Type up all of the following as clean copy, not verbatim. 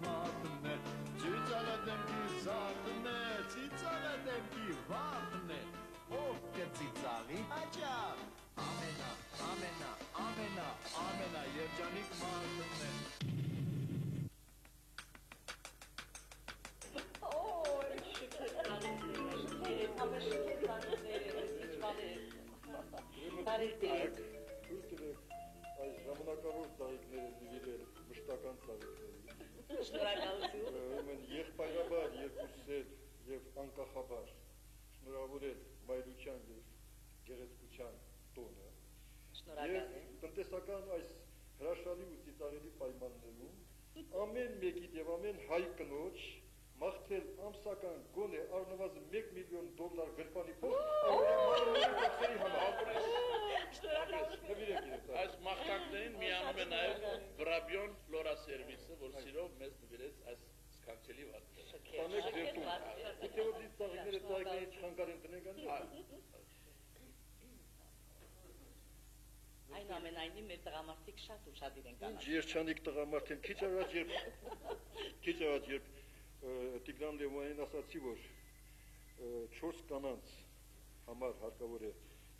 մատն է, Ծիծաղը դեմքի զարդն է, ծիծաղը դեմքի վարդն է, ով կծիծաղի հաճախ, ամենա երջանիկ մարդն է։ Այս ժամանակավոր ծաղիկները նվիրել մշտական ծաղիկների։ Շնորհակալություն։ Ուրեմն եղբայրաբար երկուսել եւ անկախաբար շնորհավորել մայրության եւ գեղեցկության տոնը։ Շնորհակալ եմ։ Տնտեսական այս հրաշալի ու ծիծաղելի պայմաններում ամեն մեկի եւ ամեն հայ կնոջ մաղթել ամսական գոնե առնվազն $1 միլիոն գրպանի փող ամենամարմարի համար։ Այս մաղթանքներին միանում է նաև Բրաբյոն Ֆլորա սերվիսը, որ սիրով մեզ նվիրեց այս սքանչելի վարդերը։ Տանեք ձեր տուն։ Եթե որ դից ծաղիկները ծաղիկների չխանգարեն տնենք անդի։ Այնուամենայնիվ մեր տղամարդիկ շատ ուշադիր են կանած։ Երջանիկ տղամարդ են, քիչ առաջ երբ Տիգրան Լևոնյանին ասացի, որ 4 կանանց համար հարկավոր է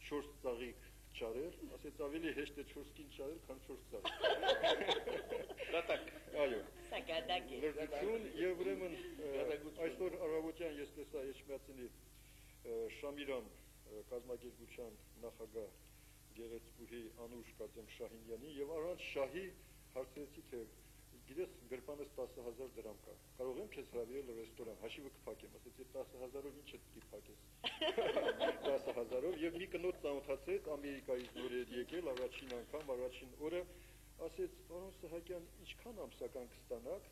4 ծաղիկ չարել, ասեց ավելի հեշտ է 4 կին չարել, քան 4 ծաղիկ։ Դատակ։ Այո։ Սա գադակ է։ Լրտություն եւ ուրեմն այսօր առավոտյան ես տեսա Էջմիածնի Շամիրամ կազմակերպության նախագահ Գեղեցկուհի Անուշ Կատեմ Շահինյանի եւ առանց շահի հարցրեցի թե գիտես գրպանս 10,000 դրամ կա։ Կարող եմ քեզ հրավիրել ռեստորան, հաշիվը կփակեմ, ասեցի 10,000-ով ինչ պետք է փակես։ 10,000-ով եւ մի կնոջ ծանոթացեց Ամերիկայից նոր էր եկել առաջին անգամ, առաջին օրը ասեց պարոն Սահակյան, ինչքան ամսական կստանաք,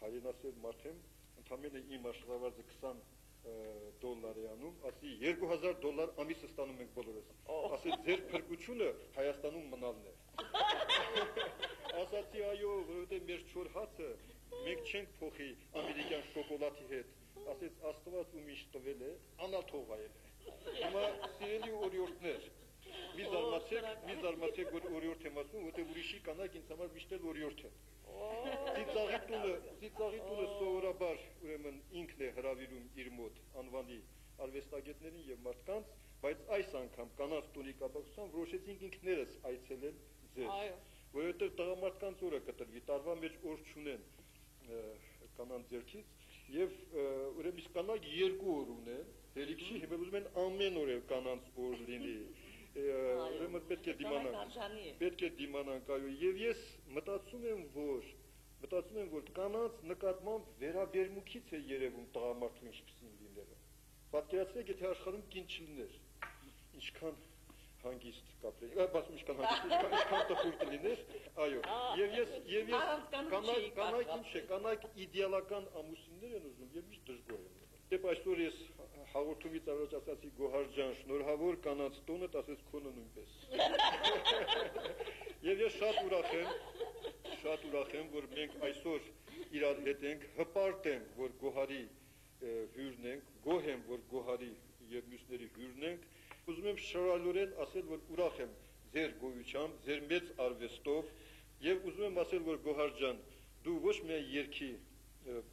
հայրենասեր մարդ եմ, ընդամենը իմ աշխատավարձը $20 է անում, ասի $2,000 ամիսը ստանում ենք բոլորս։ Ասեց ձեր փրկությունը Հայաստանում մնալն է։ Ասացի այո, որովհետև մեր չոր հացը մենք չենք փոխի ամերիկյան շոկոլադի հետ։ Ասեց Աստված ում ինչ տվել է, անաթողայել է։ Հիմա սիրելի օրիորդներ, մի զարմացեք, որ օրիորդ եմ ասում, որտեղ ուրիշի կանայք ինձ համար միշտ էլ օրիորդ են։ Ծիծաղի տունը սովորաբար ուրեմն ինքն է հրավիրում իր մոտ անվանի արվեստագետներին եւ մարդկանց, բայց այս անգամ կանանց տունի կապակցությամբ որոշեցինք ինքներս այցելել ձեզ։ Որովհետև տղամարդկանց օրը կտրվի, տարվա մեջ օր չունեն կանանց ձեռքից եւ ուրեմն իսկ կանայք 2 օր ունեն, հերիք չի, հիմա ուզում են ամեն օր կանանց օր լինի։ Ուրեմն պետք է դիմանանք, այո, եւ ես մտածում եմ, որ կանանց նկատմամբ վերաբերմունքից է երևում տղամարդու ինչպիսին լինելը։ Պատկերացրեք, եթե աշխարհում կին չլիներ, ինչքան հանգիստ կապրեի, բացում ինչքան հանգիստ, ինչքան տխուր կլիներ, այո, եւ ես կանայք իդեալական ամուսիններ են ուզում եւ միշտ դժգոհ են։ Դեպ այսօր ես հաղորդումից առաջ ասացի Գոհար ջան, շնորհավոր կանանց տոնը, ասես քոնը նույնպես։ Եվ ես շատ ուրախ եմ, որ մենք այսօր իրար հետ ենք, հպարտ եմ, որ Գոհարի հյուրն ենք, գոհ եմ, որ Գոհարի եւ մյուսների հյուրն ենք։ Ուզում եմ շնորհալորեն ասել, որ ուրախ եմ ձեր գոյությամբ, ձեր մեծ արվեստով եւ ուզում եմ ասել, որ Գոհար ջան, դու ոչ միայն երգի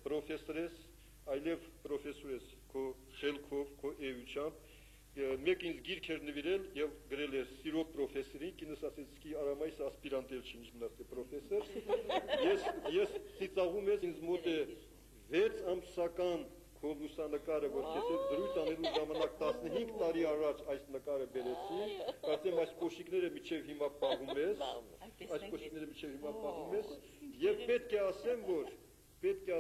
պրոֆեսոր ես, այլև պրոֆեսոր ես քո խելքով, քո էությամբ, մեկ ինձ գիրք էր նվիրել եւ գրել էր սիրո պրոֆեսորին, կինս ասեց սկի արամայիս ասպիրանտ էլ չի, ինչ մնաց է պրոֆեսոր։ Ես ծիծաղում ես, ինձ մոտ է 6 ամսական քո լուսանկարը, որ ես դրույթ անելու ժամանակ 15 տարի առաջ այս նկարը բերեցի, կարծեմ այս կոշիկները միջև հիմա պահում ես, եւ պետք է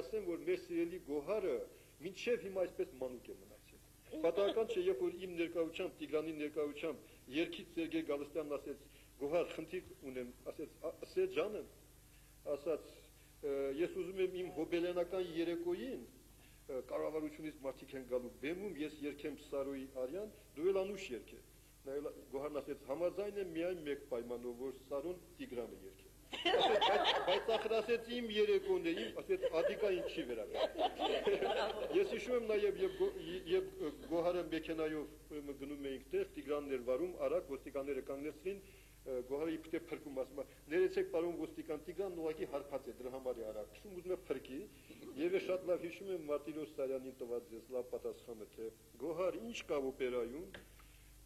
ասեմ, որ մեր սիրելի Գոհարը մինչև հիմա այսպես մանուկ է մնացել։ Պատահական չէ, երբ որ իմ ներկայությամբ, Տիգրանի ներկայությամբ երգիչ Սերգեյ Գալստյանն ասեց, Գոհար, խնդիր ունեմ, ասեց, Սեր ջանը, ասաց, ես ուզում եմ իմ հոբելյանական երեկոյին կառավարությունից մարդիկ են գալու բեմում, ես երգեմ Սարոյի Արյան, դու էլ Անուշ երգե։ Գոհարն ասեց, համաձայն եմ միայն մեկ պայմանով, որ Սարոն Տիգրանը երգե։ Բայց ախր ասեց իմ երեկոն է, ասեց ադիկա ինչի վերաբերյալ։ Ես հիշում եմ նաև եւ Գոհարը մեքենայով գնում էինք տեղ, Տիգրանն էր վարում, արագ ոստիկանները կանգնեցրին, գոհարի պետք է փրկում ասում է ներեցեք պարոն ոստիկան Տիգրանն ուղղակի հարբած է դրա համար է արագ քշում ուզում է փրկի եւ ես շատ լավ հիշում եմ Մարտիրոս Սարյանին տված ես լավ պատասխանը թե գոհար ինչ կա օպերայում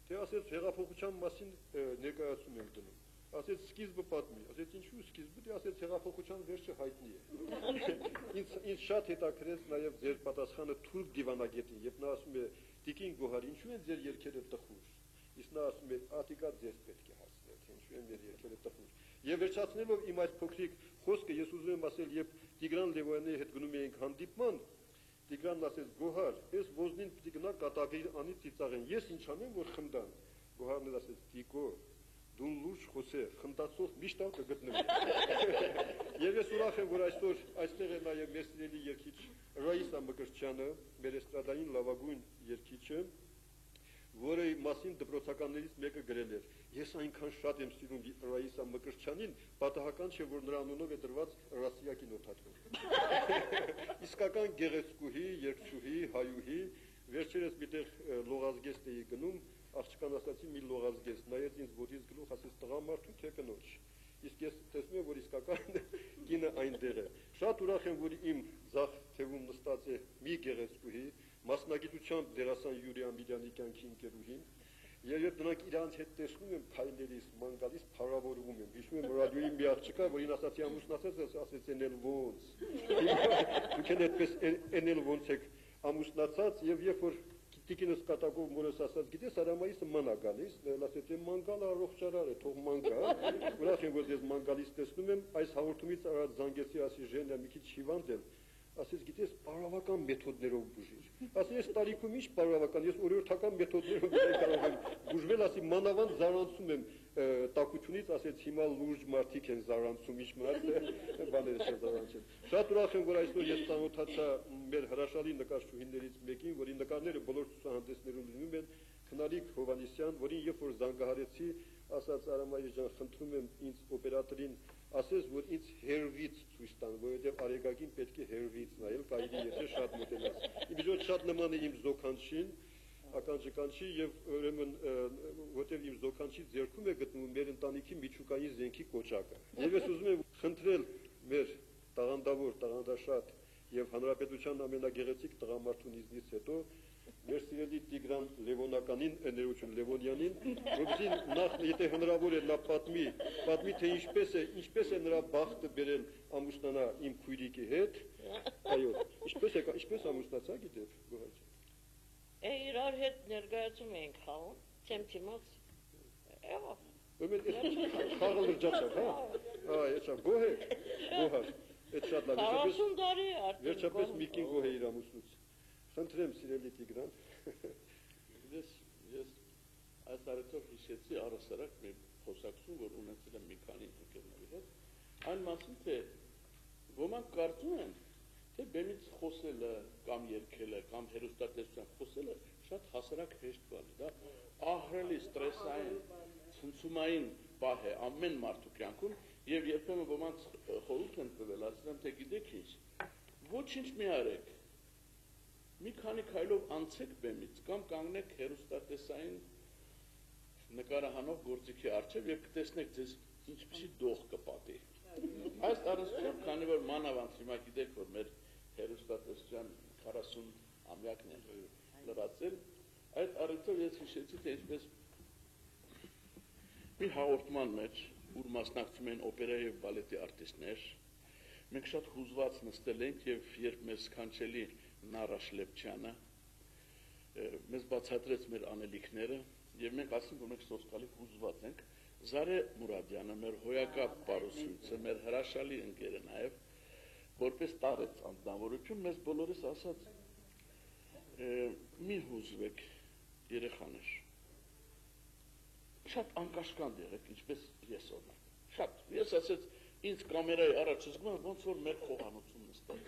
թե ասեց հեղափոխության մասին ներկայացում եմ դնում ասեց սկիզբը պատմի ասեց ինչու սկիզբը դե ասեց հեղափոխության վերջը հայտնի է ինձ շատ հետաքրեց նաեւ ձեր պատասխանը թուրք դիվանագետին երբ նա ասում է Տիկին գոհար ինչու են ձեր երգերը տխուր իսկ նա ասում է ատիկա ձեզ պետք է հասնել թե ինչու են մեր երգերը տխուր եւ վերջացնելով իմ այս փոքրիկ խոսքը ես ուզում եմ ասել երբ Տիգրան Լևոնյանի հետ գնում էինք հանդիպման Տիգրանն ասեց գոհար այս ոզնին պիտի գնա կատակիր անի ծիծաղեն ես ինչ անեմ որ խնդան գոհարն ասեց Տիկո դու լուրջ խոսե խնդացող միշտ ալ կգտնվի եւ ես ուրախ եմ որ այսօր այստեղ է նաեւ մեր սիրելի երգիչ Ռաիսա Մկրտչյանը մեր էստրադային լավագույն երգիչը որի մասին դպրոցականներից մեկը գրել էր ես այնքան շատ եմ սիրում Ռաիսա Մկրտչյանին պատահական չէ որ նրա անունով է դրված Ռասիա կինոթատրոն իսկական գեղեցկուհի երգչուհի հայուհի վերջերս միտեղ լողազգեստ էի գնում աղջկան ասացի մի լողազգեստ նայեց ինձ ոտից գլուխ ասեց տղամարդու թե կնոջ իսկ ես տեսնում եմ որ իսկական կինը այնտեղ է շատ ուրախ եմ որ իմ ձախ թևում նստած է մի գեղեցկուհի մասնագիտությամբ դերասան Յուրի Ամիրյանի կյանքի ընկերուհին եւ երբ նրանք իրանց հետ տեսնում եմ քայլերից ման գալիս փառավորվում եմ հիշում եմ ռադիոյի մի աղջկա որին ասացի ամուսնացած ասեց էնել ոնց դուք այդպես էնել ոնց եք ամուսնացած եւ երբ որ Տիկինս կատակով մորս ասած գիտես Արամայիսը ման է գալիս ասեց ման գալը առողջարար է թող ման գա ուրախ եմ որ ես ման գալիս տեսնում եմ այս հաղորդումից առաջ Զանգեսի ասի Ժենա մի քիչ հիվանդ եմ ասեց գիտես պարավական մեթոդներով բուժիր ասի ես տարիքում ինչ պարավական ես օրիորդական մեթոդներով կարող եմ բուժվել ասի մանավանդ զարանցում եմ տակությունից ասեց հիմա լուրջ մարդիկ են զարանցում ինչ մնաց բաները չեն զարանցել շատ ուրախ եմ որ այսօր ես ծանոթացա մեր հրաշալի նկարչուհիներից մեկին որի նկարները բոլոր ցուցահանդեսներում լինում են Քնարիկ Հովանեսյան որին երբ որ զանգահարեցի ասաց Արամայի ջան խնդրում եմ ինձ օպերատորին ասես որ ինձ հերվից ցույց տան որովհետև արեգակին պետք է հերվից նայել կարելի եթե շատ մոտենաս իմ շատ նման է իմ զոքանչին ականջկանչի եւ ուրեմն որտեղ իմ զոքանչի ձեռքում է գտնվում մեր ընտանիքի միջուկային զենքի կոճակը եւ ես ուզում եմ խնդրել մեր տաղանդավոր տաղանդաշատ եւ հանրապետության ամենագեղեցիկ տղամարդուն իզնից հետո մեր սիրելի Տիգրան Լևոնականին ներողություն Լևոնյանին որովհետեւ նախ եթե հնարավոր է նա պատմի թե ինչպես է նրա բախտը բերել ամուսնանա իմ քույրիկի հետ այո ինչպես ամուսնացա գիտեք գոհար իրար հետ ներկայացում ենք խաղում թեմտիմաց ուրեմն խաղը լրջացավ հա այո գոհար այդ շատ լավ է 40 տարի վերջապես միկին գոհ է իր ամուսնուց խնդրեմ սիրելի Տիգրան ես այս առիթով հիշեցի առասարակ մի խոսակցություն որ ունեցել եմ մի քանի ընկերների հետ այն մասին թե ոմանք կարծում են թե բեմից խոսելը կամ երգելը կամ հեռուստատեսությամբ խոսելը շատ հասարակ հեշտ բան է դա ահռելի ստրեսային ցնցումային պահ է ամեն մարդու կյանքում եւ երբեմն ոմանց խորհուրդ են տվել ասում թե գիտեք ինչ ոչինչ մի արեք մի քանի քայլով անցեք բեմից կամ կանգնեք հեռուստատեսային նկարահանող գործիքի առջև եւ կտեսնեք ձեզ ինչպիսի դող կպատի այս առնչությամբ քանի որ մանավանդ հիմա գիտեք որ մեր հեռուստատեսության 40-ամյակն է լրացել այդ առիթով ես հիշեցի թե ինչպես մի հաղորդման մեջ ուր մասնակցում են օպերա եւ բալետի արտիստներ մենք շատ հուզված նստել ենք եւ երբ մեր սքանչելի Նարաշ Լեպչյանը մեզ բացատրեց մեր անելիքները եւ մենք ասենք որ մենք սոսկալի հուզված ենք Զարե Մուրադյանը մեր հոյակապ պարուսույցը մեր հրաշալի ընկերը նաեւ որպես տարեց անձնավորություն մեզ բոլորիս ասաց մի հուզվեք երեխաներ շատ անկաշկանդ եղեք ինչպես ես օրինակ շատ ես ասեց ինձ կամերայի առաջ զգում եմ ոնց որ մեր խոհանոցում նստած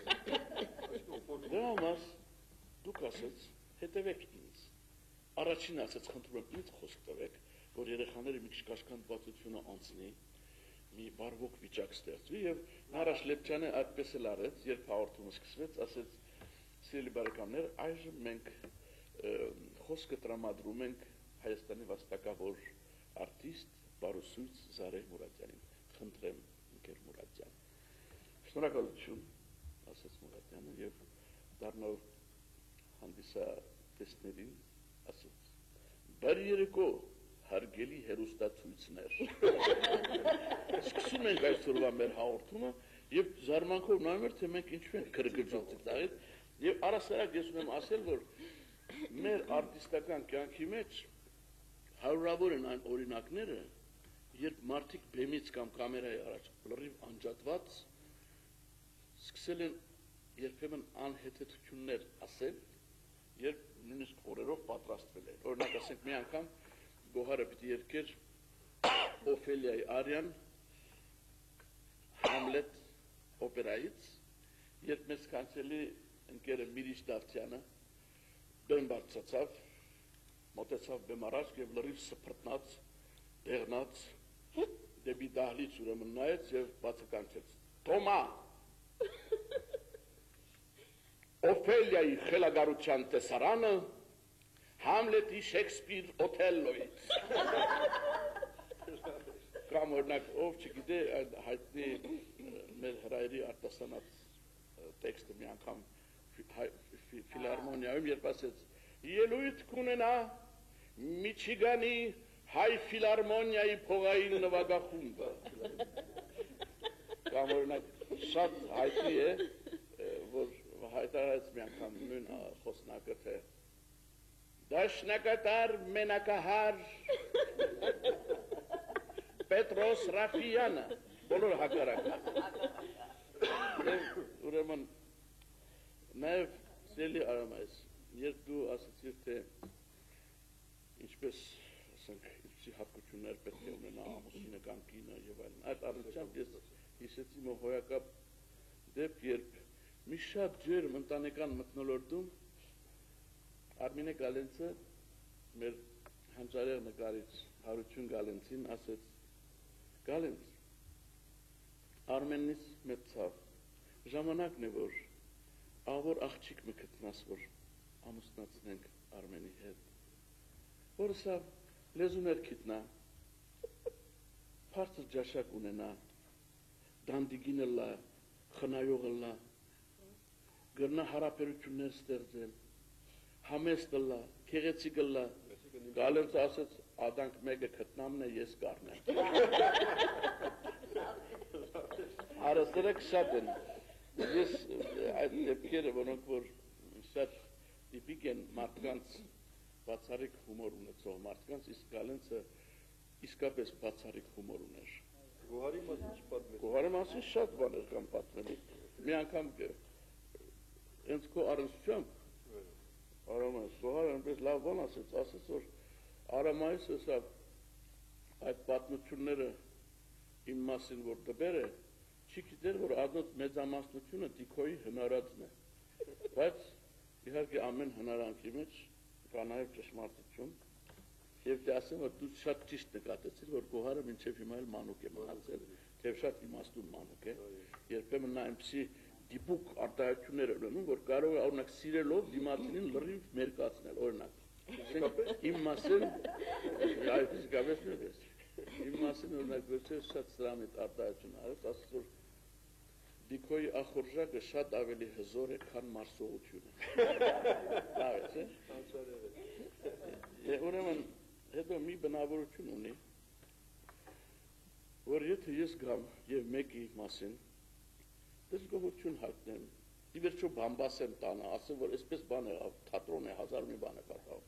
դրա համար դուք ասեց հետևեք ինձ առաջին ասեց խնդրում եմ ինձ խոսք տվեք որ երեխաները մի քիչ կաշկանդվածությունը անցնի մի բարվոք վիճակ ստեղծվի եւ Նարաշ Լեպչյանը այդպես էլ արեց երբ հաղորդումը սկսվեց ասեց սիրելի բարեկամներ այժմ մենք խոսքը տրամադրում ենք Հայաստանի վաստակավոր արտիստ Բարուսույց Զարե Մուրադյանին, խնդրեմ ընկեր Մուրադյան։ Շնորհակալություն, ասաց Մուրադյանը եւ դառնալ հանդիսատեսներին ասաց. «Բարի երեկո, հարգելի հերոստացույցներ»։ Սկսում ենք այսօրվա մեր հաղորդումը եւ զարմանքով նայում եմ, թե մենք ինչու ենք գրգռճով ծիծաղել եւ առասարակ ես ունեմ ասել, որ մեր արտիստական կյանքի մեջ հարյուրավոր են այն օրինակները, երբ մարդիկ բեմից կամ կամերայի առաջ լրիվ անջատված սկսել են երբեմն անհեթեթություններ ասել, երբ նույնիսկ օրերով պատրաստվել են։ Օրինակ ասենք մի անգամ Գոհարը պիտի երգեր Օֆելիայի արիան Համլետ օպերայից, երբ մեզ կանցելի ընկերը Միրիչ Դավթյանը բեմ բարձրացավ, մոտեցավ բեմ առաջ եւ լրիվ սփռտնած, դեղնած դեպի դահլիճ ուրեմն նայեց եւ բացականչեց. «Թոմա, Օֆելիայի խելագարության տեսարանը Համլետի Շեքսպիր Օթելլոից»։ Կամ օրինակ ով չգիտե այդ հայտնի մեր հրայրի արտասանած տեքստը մի անգամ ֆիլհարմոնիայում երբ ասեց. «Ելույթ կունենա Միչիգանի հայ ֆիլհարմոնիայի փողային նվագախումբը»։ Կամ օրինակ շատ հայտնի է, որ հայտարարեց մի անգամ նույն խոսնակը, թե «Դաշնակատար մենակահար Պետրոս Ռաֆիյանը», բոլոր հակառակը։ Ուրեմն նաև սիրելի Արամայես, երբ դու ասացիր, թե ինչպես ասենք ինչի հատկություններ պետք է ունենա ամուսինը կամ կինը եւ այլն, այդ առնչությամբ ես հիշեցի մի հոյակապ դեպք, երբ մի շատ ջերմ ընտանեկան մթնոլորտում Արմինե Գալենցը մեր հանճարեղ նկարիչ Հարություն Գալենցին ասեց. «Գալենց, Արմենից մեծ ցավ, ժամանակն է, որ ավոր աղջիկ մի գտնաս, որ ամուսնացնենք Արմենի հետ, որ սա լեզուներ գիտնա, բարձր ջաշակ ունենա, դանդիգինը լա, խնայողը լա, գրնա հարաբերություններ ստեղծել, համեստը լա, քեղեցիկը լա»։ Գալենցը ասեց. «Ադանք մեկը գտնամն է, ես կառնեմ»։ Հարստերակ շատ են։ Ես այդ դեպքերը, որոնք որ շատ տիպիկ են մարդկանց բացառիկ հումոր ունեցող մարդկանց, իսկ Գալենցը իսկապես բացառիկ հումոր ուներ։ Գոհարի մասին չպատմեց։ Գոհարի մասին շատ բաներ կան պատմելի։ Մի անգամ հենց քո առնչությամբ Արամայես Գոհարը այնպես լավ բան ասեց, որ Արամայեսը սա այդ պատմությունները իմ մասին որ դբեր է, չի գիտեր, որ առնոց մեծամասնությունը Տիկոյի հնարածն է, բայց իհարկե ամեն հնարանքի մեջ կա նաև ճշմարտություն, եւ դե ասեմ, որ դու շատ ճիշտ նկատեցիր, որ Գոհարը մինչև հիմա էլ մանուկ է մնացել, եւ շատ իմաստուն մանուկ է, երբեմն նա այնպիսի դիպուկ արտահայտություններ ունենում, որ կարող է օրինակ սիրելով դիմացինին լրիվ մերկացնել, օրինակ իմ մասին, այ ֆիզիկապես նույնպես, իմ մասին օրինակ վերջերս շատ սրամիտ արտահայտություն արեց, ասաց, որ Տիկոյի ախորժակը շատ ավելի հզոր է, քան մարսողությունը։ Լավ է, չէ՞։ Ուրեմն հետո մի բնավորություն ունի, որ եթե ես գամ եւ մեկի մասին դժգոհություն հայտնեմ, ի վերջո բամբասեմ տանը, ասեմ, որ այսպես բան է, թատրոն է, հազար մի բան է պատահում։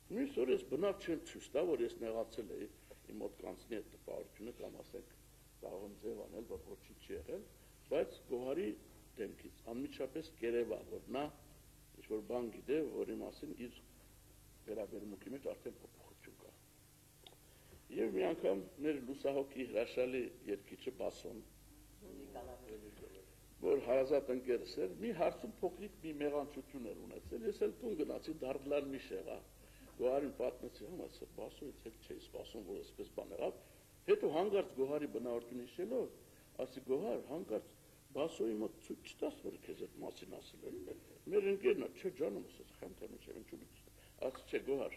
Մյուս օր ես բնավ չեմ ցույց տա, որ ես նեղացել էի, իմ մոտ կանցնի այդ տպավորությունը կամ ասենք կարող եմ ձև անել, որ ոչինչ չի եղել, բայց Գոհարի դեմքից անմիջապես կերևա, որ նա ինչ-որ բան գիտե, որի մասին իր վերաբերմունքի մեջ արդեն փոփոխություն կա։ Եվ մի անգամ մեր լուսահոգի հրաշալի երգիչը Բասոն, որ հարազատ ընկերս էր, մի հարցում փոքրիկ մի մեղանչություն էր ունեցել, ես էլ տուն գնացի, դարդլար մի շեղա, Գոհարին պատմեցի, համացա, Բասոյից հետ չէի սպասում, որ այսպես բան եղավ, հետո հանգարց Գոհարի բնավորություն հիշելով, ասի Գոհար, հանգարց Բասոյի մոտ ցույց չտաս, որ քեզ այդ մասին ասել են։ Մեր ընկերն է, չէ ջանում, ասաց, խնդրեմ, ինչու՞ ասաց, չէ Գոհար,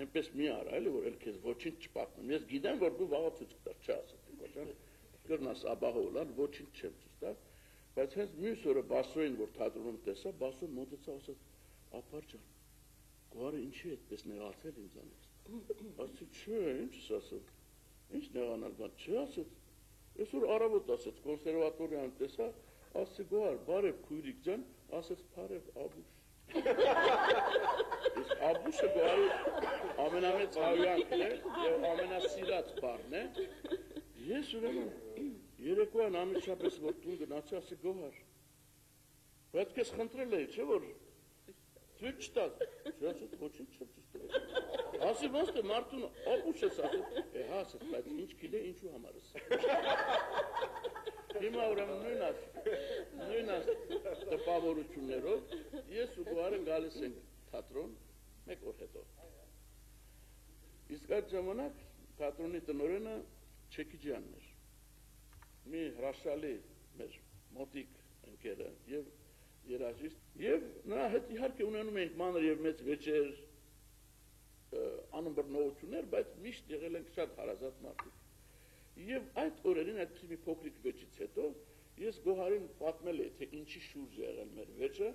այնպես մի արա, էլի որ էլ քեզ ոչինչ չպատմեմ։ Ես գիտեմ, որ դու վաղը ցույց կտար, չասես, դիքոջան։ Կրնաս աբահոլան, ոչինչ չեմ ցույց տա, բայց հենց մյուս օրը Բասոյին, որ թատրոնում տեսա, Բասոն մոտեցավ ասաց. «Ապար ջան, գոհարը ինչի այդպես նեղացել ինձանից»։ Ասացի, «Չէ, ինչ ես ասել»։ Ինչ նեղանալ, բան չի ասեց։ Այսօր առավոտ ասեց, կոնսերվատորիան տեսա, ասացի, «Գոհար, բարև քույրիկ ջան», ասեց, «Բարև Աբուշ»։ Իսկ Աբուշը գոհարի ամենամեծ հայանքն է եւ ամենասիրած բառն է։ Ես ուրեմն երեկոյան ամիջապես որ տուն գնացի, ասի Գոհար, բայց քեզ խնդրել էի, չէ՞ որ ցույց չտաս։ Չասեց, ոչինչ չեմ ցույց տվել։ Ասի ոնց է մարդուն Աբուշ ես ասել։ Հա, ասեց, բայց ինչ գիտե ինչու համար ես։ Հիմա ուրեմն նույնս տպավորություններով ես ու Գոհարը գալիս ենք թատրոն մեկ օր հետո։ Իսկ այդ ժամանակ թատրոնի տնօրենը Չեկիջյանն էր։ Մի հրաշալի մեր մոտիկ ընկերը եւ երաժիշտ եւ նրա հետ իհարկե ունենում ենք մանր եւ մեծ վեճեր անըմբռնողություններ, բայց միշտ եղել ենք շատ հարազատ մարդիկ։ Եվ այդ օրերին այդ մի փոքրիկ վեճից հետո ես Գոհարին պատմել էի, թե ինչի շուրջ է եղել մեր վեճը,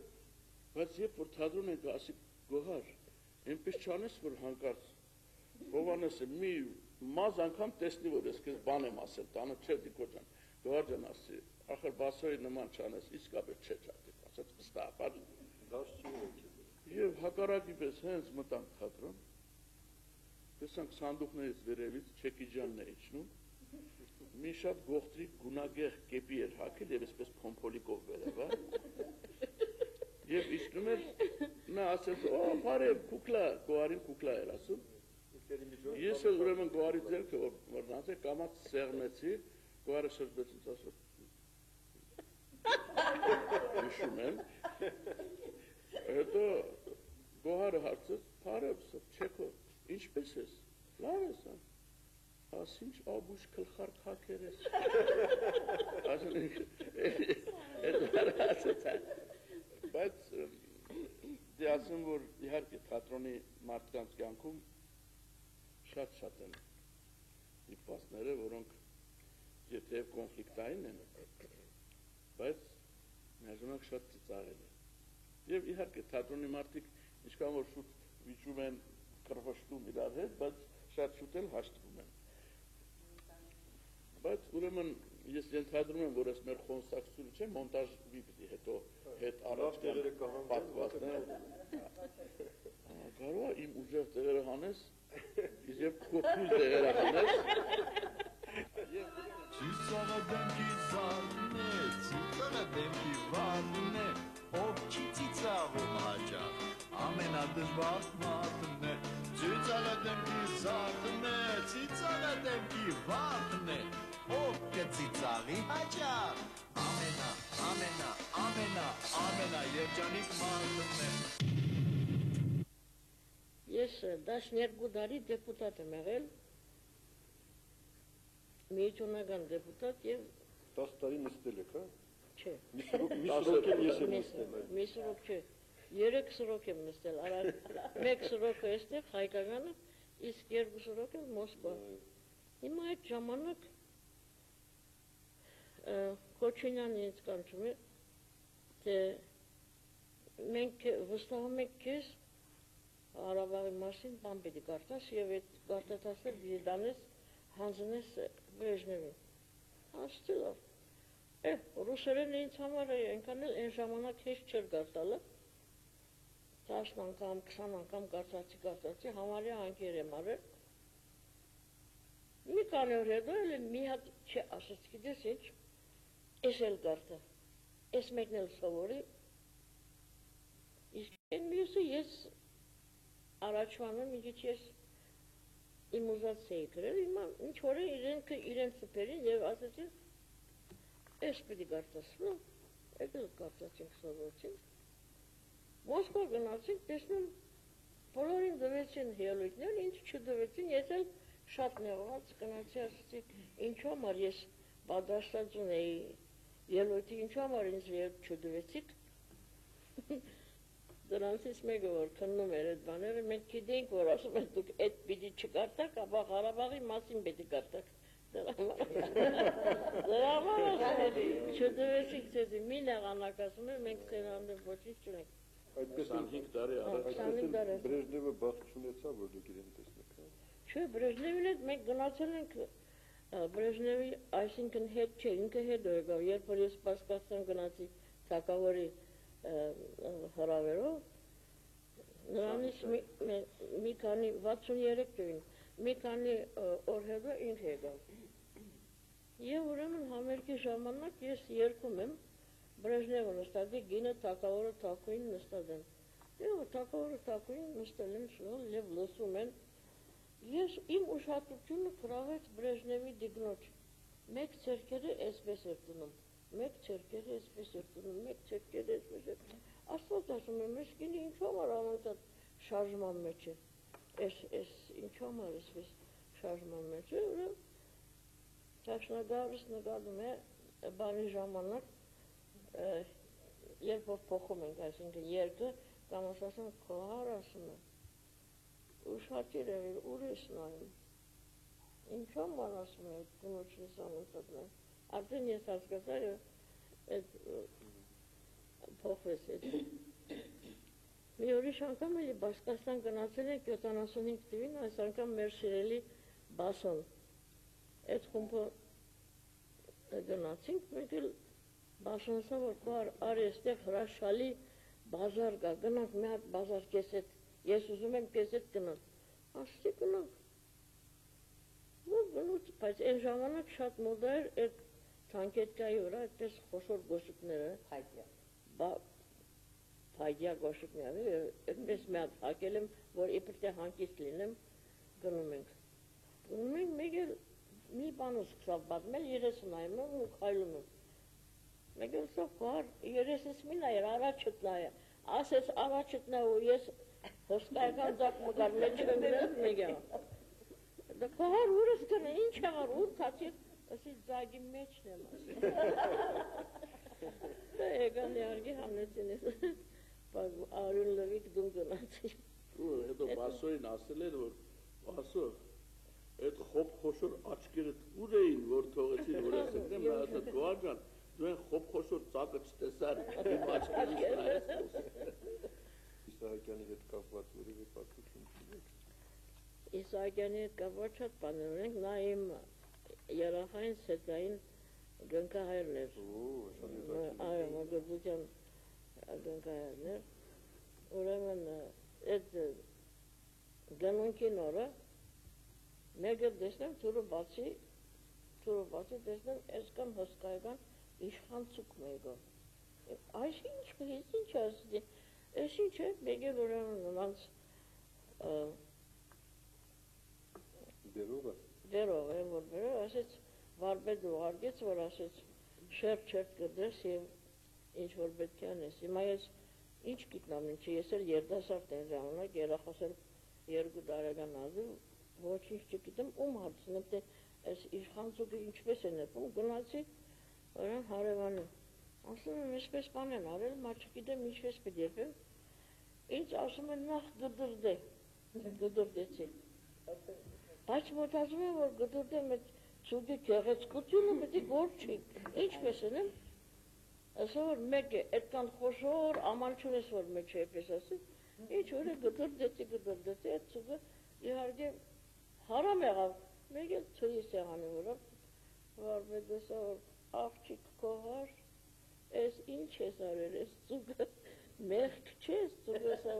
բայց երբ որ թատրոն ենք ասի Գոհար, այնպես չանես որ հանկարծ Հովանեսը մի մազ անգամ տեսնի որ ես քեզ բան եմ ասել, տանը չէ դիքոջան։ Գոհար ջան ասի, ախր Բասոյի նման չանես, իսկապես չէ ճատի, ասած վստահաբար։ Դաշ չի եկել։ Եվ հակառակի պես հենց մտանք թատրոն, տեսանք սանդուղներից վերևից Չեկիջյանն է իջնում, մի շատ գողտրիկ գունագեղ կեպի էր հագել եւ այսպես փոմփոլիկով վերևա։ Եվ իջնում էր, նա ասեց, «Օ, բարև, կուկլա», Գոհարին կուկլա էր ասում։ Ես էլ ուրեմն Գոհարի ձեռքը որ նացե կամած սեղմեցի, Գոհարը շրջվեց ինձ ասում։ Հիշում եմ։ Հետո Գոհարը հարցեց, «Բարև, Չեկո, ինչպես ես»։ Լավ ես, ասինչ Աբուշ քլխար քաքեր ես։ Բայց դե ասեմ, որ իհարկե թատրոնի մարդկանց կյանքում շատ են դիպասները, որոնք եթե կոնֆլիկտային են, բայց միաժամանակ շատ ծիծաղելի են։ Եվ իհարկե թատրոնի մարդիկ ինչքան որ շուտ վիճում են կրվշտում իրար հետ, բայց շատ շուտ էլ հաշտվում են։ Բայց ուրեմն ես ենթադրում եմ, որ ես մեր խոսակցությունը չէ, մոնտաժի պիտի հետո հետ առաջ պատվաստներ։ Կարող է իմ ուժեղ տեղերը հանես, եւ քոփուլ տեղերը հանես։ Ծիծաղը դեմքի զարն է, ծիծաղը դեմքի վարն է, ով չի ծիծաղում հաճախ, ամենադժվար մարդն է։ Ծիծաղը դեմքի զարն է, ծիծաղը դեմքի վարն է, ով կծիծաղի հաճախ, ամենա երջանիկ մարդն է։ Ես 12 տարի դեպուտատ եմ եղել, միությունական դեպուտատ եւ 10 տարի նստել եք, հա։ Չէ։ Մի սրոք եմ ես եմ նստել։ Մի սրոք չէ։ 3 սրոք եմ նստել, արագ 1 սրոքը այստեղ Հայկականը, իսկ 2 սրոքը Մոսկվա։ Հիմա այդ ժամանակ Քոչինյանը ինձ կանչում է, թե մենք վստահում ենք քեզ Արավաղի մասին բան պիտի կարդաս եւ այդ կարդացել պիտի դանես հանձնես Բրեժնևին։ Ասեցի լավ։ Ռուսերենը ինձ համար այնքան էլ այն ժամանակ հեշտ չէր կարդալը։ 10 անգամ, 20 անգամ կարդացի, համարյա անկեր եմ արել։ Մի քանի օր հետո էլ մի հատ ասեցի, գիտես ինչ, ես էլ կարդա, ես մեկն էլ սովորի։ Իսկ այն մյուսը ես առաջվանը մի քիչ ես իմ ուզած էի գրել, հիմա ինչ որ իրենց սպերին եւ ասեցի ես պիտի կարդաս, եկել կարդացինք սովորեցինք, Մոսկվա գնացինք, տեսնում բոլորին դվեցին ելույթներ, ինձ չդվեցին, ես էլ շատ նեղված գնացի, ասեցի ինչու համար ես պատրաստած ունեի ելույթի, ինչու համար ինձ չդվեցիք, Դրանցից մեկը որ քննում էր այդ բաները, մենք գիտեինք, որ ասում են դուք այդ պիտի չկարտակ, ապա Ղարաբաղի մասին պիտի կարտակ։ Դրա համար չդվեցիք ձեզի, մի նեղանակ ասում են, մենք սենանդը ոչինչ չունենք։ Այդպես 25 տարի առաջ։ Բրեժնևը բախտ չունեցավ, որ դուք իրեն տեսնեք։ Չէ, Բրեժնևին հետ մենք գնացել ենք Բրեժնևի, այսինքն հետ չէ, ինքը հետ եկավ, երբ որ ես Պասկաստան գնացի թագավորի հրավերով, նրանից մի քանի 63 տույն, մի քանի օր հետո ինքը եկավ։ Եվ ուրեմն համերգի ժամանակ ես երգում եմ, Բրեժնևը նստած է, գինը թագավորը թագուհին նստած են։ Եվ թագավորը թագուհին նստել են շնորհ եւ լսում են։ Ես իմ ուշադրությունը գրավեց Բրեժնևի դիգնոջ։ Մեկ ցերկերը էսպես էր տնում, մեկ ցերկերը էսպես էր տնում, մեկ ցերկերը էսպես էր։ Աստված ասում եմ, ես գինի ինչ համար անընդհատ շարժման մեջ է։ Էս ինչ համար էսպես շարժման մեջ է, ուրեմն Տաշնագարս նկատում է բանի ժամանակ, երբ որ փոխում ենք, այսինքն երկը, կամ ասում քոհար ասում է, ուշադիր եղիր, ուր ես նայում, ինչ համար ասում է, կնոջնից անընդհատ արդեն ես հասկացա, այդ փոխվեց այդ։ Մի ուրիշ անգամ էլի Բաշկաստան գնացել ենք 75 թվին, այս անգամ մեր սիրելի Բասոն, այդ խումբը գնացինք, մենք էլ Բասոնսա, որ կար արի էստեղ հրաշալի բազար կա, գնանք մի հատ բազար կես էտ, ես ուզում եմ կես էտ գնանք, ասի գնանք, բայց այն ժամանակ շատ մոդա էր այդ թանկետկայի վրա, այդպես խոշոր գոշուկները, փայդյա գոշուկները, այդպես մի հատ հակել եմ, որ իբր թե հանկիստ լինեմ, գնում ենք, մեկ էլ մի բան սկսավ բացմել, երեսը նայում եմ ու քայլում եմ, մեկ էլ սով կար, երեսս մի նայր, առաջըտ նայը, ասես առաջըտ նայ ու ես հսկայական ձակ մգար մեջ եմ վրել, մեկ էլ, դա կահար ուրս կնը, ինչ եղար, ուր կացիր, ասի ձագի մեջն եմ ասի, դա եկան իարգի համնեցին ես, արյուն լվիկ դում գնացի։ Ու հետո Բասոյին ասել էր, որ Բասո, այդ խոփ-խոշոր աչքերդ ուր էին, որ թողեցին, որ ես եկնեմ, նա ասաց, գոհար ջան, դու են խոփ-խոշոր ծակը չտեսար, իմ աչքերից նայես Իսահակյանի հետ կապված որևէ պատմություն չունեք։ Իսահակյանի հետ կապված շատ բաներ ունենք, նա իմ երախային սեծային գնկահայրն էր, այո, մոգրդության գնկահայրն էր, ուրեմն այդ գնունքին օրը մեկ էլ տեսնեմ թուրը բացի տեսնեմ այսքան հսկայական իշխանցուկ մեկով, այս ինչ ասի, այս ինչ է, մեկ էլ ուրեմն նրանց դերով է, որ բերով, ասեց վարպետ ուղարկեց, որ ասեց շերտ կդրես և ինչ որ պետք է անես, հիմա ես ինչ գիտնամ ինչի, ես էլ երդասարդ են ժամանակ, երախոսել 2 տարեկան ազու, ոչինչ չգիտեմ, հարցնեմ, թե այս իշխանցուկը ինչպես է նպում, գնացի, որան հարևանին, ասում եմ, այսպես բան են արել, մա չգիտեմ ինչպես պետք եպեմ, ինձ ասում են նախ գդրդեցի, բայց մոտածում եմ, որ գդրդեմ այդ ծուգի գեղեցկությունը պետք է գործի, ինչպես եմ, ասում որ մեկ է, այդքան խոշոր աման չունես, որ մեջ է էպես ասի, ինչ որ է գդրդեցի, այդ ծուգը իհարկե հարամ եղավ, մեկ էլ թրի սեղանի վրա, վարպետեսա որ աղջիկ կողար, ես ինչ ես արել, ես ծուգը մեղք չես, ծուգը սա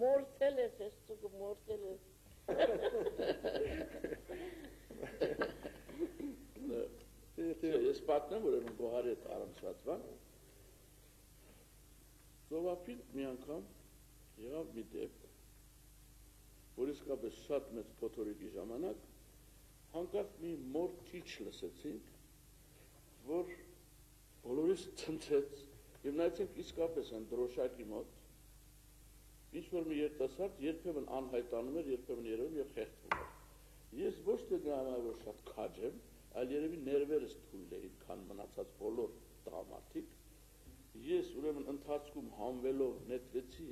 մորթել ես, ես ծուգը մորթել ես, Ես պատնեմ, որ եմ գոհարի հետ առնցված բան, ծովափին մի անգամ եղավ մի դեպք, որ իսկապես շատ մեծ փոթորիկի ժամանակ հանկարծ մի մոր ճիչ լսեցինք, որ բոլորիս ցնցեց եւ նայեցինք իսկապես այն դրոշակի մոտ ինչ-որ մի երիտասարդ երբեմն անհայտանում էր, երբեմն երևում եւ խեղդվում էր։ Ես ոչ թե դրա համար որ շատ քաջ եմ, այլ երևի ներվերս թույլ էին, քան մնացած բոլոր տղամարդիկ։ Ես ուրեմն ընթացքում հանվելով նետվեցի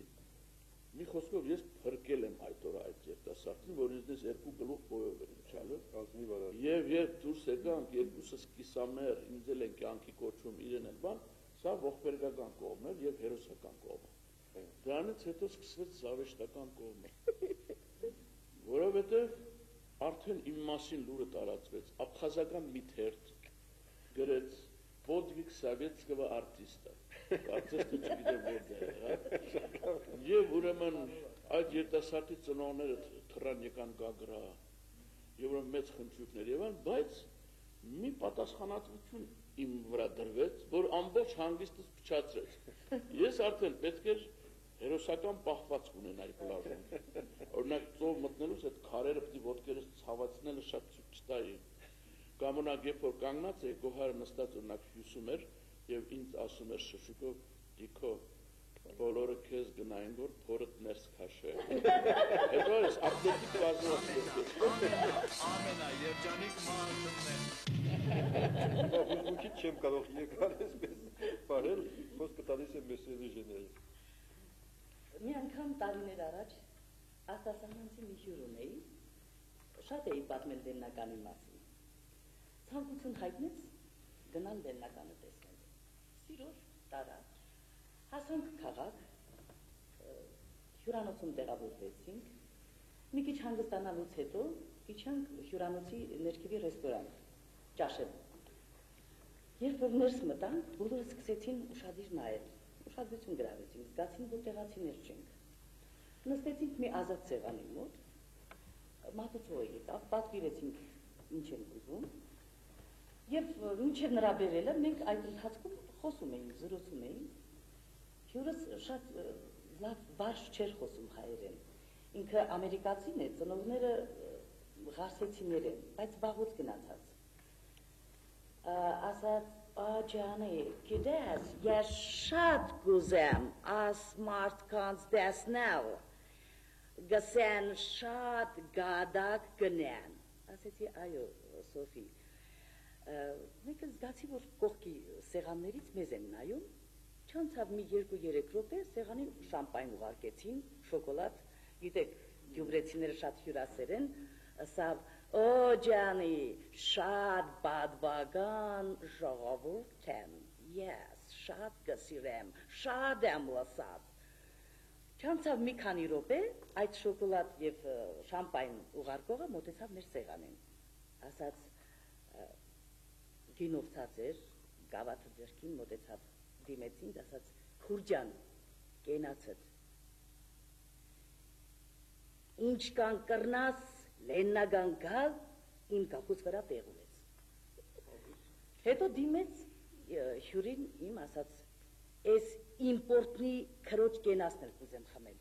մի խոսքով ես փրկել եմ այդ օրը այդ երիտասարդին, որ ինձ երկու գլուխ բոյով էր իջալը։ ազնիվ արա։ Եվ երբ դուրս եկանք, երկուսս կիսամեր, ինձ էլ են կյանքի կոչում, իրեն էլ բան, սա ողբերգական կողմն էր եւ հերոսական կողմը։ Դրանից հետո սկսվեց զավեշտական կողմը, որովհետեւ արդեն իմ մասին լուրը տարածվեց, աբխազական մի թերթ գրեց Podvig советского артиста։ Կարծես թե չգիտեմ որտեղ է։ Եվ ուրեմն այդ երիտասարդի ծնողները թռան եկան գագրա, եւ ուրեմն մեծ խնդիրներ եւ այն, բայց մի պատասխանատվություն իմ վրա դրվեց, որ ամբողջ հանգիստս փչացրեց։ Ես արդեն պետք էր հերոսական պահվածք ունենայի պլաժում։ Օրինակ ծով մտնելուց այդ քարերը պետք է ոտքերս ցավացնելը շատ ցույց տայի։ Կամ օրինակ երբ որ կանգնած է Գոհարը նստած օրինակ հյուսում էր եւ ինձ ասում էր շշուկով դիքո բոլորը քեզ գնային որ փորդ ներս քաշե։ Հետո ես ապտեկի կազմում ամենաերջանիկ մարդն է։ Հուզմունքից չեմ կարող եկալ այսպես բարել, խոսքը տալիս եմ մեսելի ժեների։ Մի անգամ տարիներ առաջ արտասահմանցի մի հյուր ունեի, շատ էի պատմել Լեննականի մասին։ Ցանկություն հայտնեց գնալ Լեննականը տեսնել։ Սիրով տարա։ Հասանք քաղաք, հյուրանոցում տեղավորվեցինք։ Մի քիչ հանգստանալուց հետո իջանք հյուրանոցի ներքևի ռեստորան ճաշել։ Երբ որ ներս մտանք, բոլորը սկսեցին ուշադիր նայել։ Ուշադրություն գրավեցինք, զգացին, որ տեղացիներ չենք։ Նստեցինք մի ազատ սեղանի մոտ, մատուցողը եկավ, պատվիրեցինք ինչ են ուզում, եւ մինչեւ նրա բերելը մենք այդ ընթացքում խոսում էինք, զրուցում էինք։ Հյուրս շատ լավ բարձ չէր խոսում հայերեն։ Ինքը ամերիկացին է, ծնողները ղարսեցիներ են, բայց վաղուց գնացած։ Ասաց ջանի, գիտես, ես շատ կուզեմ աս մարդկանց տեսնել, գսեն շատ գադակ գնեն։ Ասեցի, այո, Սոֆի, մենք զգացի, որ կողքի սեղաններից մեզ են նայում, չանցավ մի 2-3 րոպե, սեղանին շամպայն ուղարկեցին, շոկոլադ, գիտեք, գյուղրեցիները շատ հյուրասեր են, ասավ, Օ ջանի, շատ բադվագան ժողովուրդ եմ, ես շատ գսիրեմ, շատ եմ լսած։ Չանցավ մի քանի րոպե, այդ շոկոլադ եւ շամպայն ուղարկողը մոտեցավ մեր սեղանին։ Ասաց գինովցած էր, գավաթը ձեռքին մոտեցավ, դիմեցին, ասաց Քուրջան, կենացդ։ Ինչ կան կռնաս Լեննագան գալ իմ կապուց վրա տեղ ունեց։ Հետո դիմեց հյուրին իմ ասաց, ես իմպորտնի քրոջ կենասն էլ կուզեմ խմել։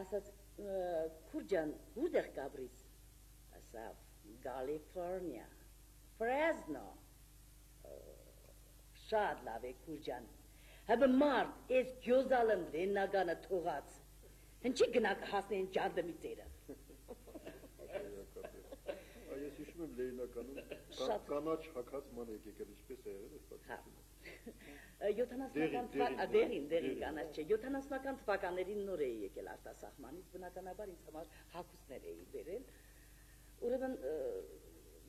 Ասաց, Քուրջան, որտեղ կաբրիս։ Ասավ, Կալիֆորնիա, Ֆրեզնո։ Շատ լավ է Քուրջան։ Հəbə մարդ, ես գյոզալım Լեննագանը թողած։ Հնչի գնակ հասնեն ջանդմի ծերը։ Ես հիշում եմ Լեննականում կանաչ հակած ման եկել, ինչպես է եղել այս դեղին կանաչ չէ, 70-ական թվականներին նոր էի եկել արտասահմանից, բնականաբար ինձ համար հագուստներ էի բերել, ուրեմն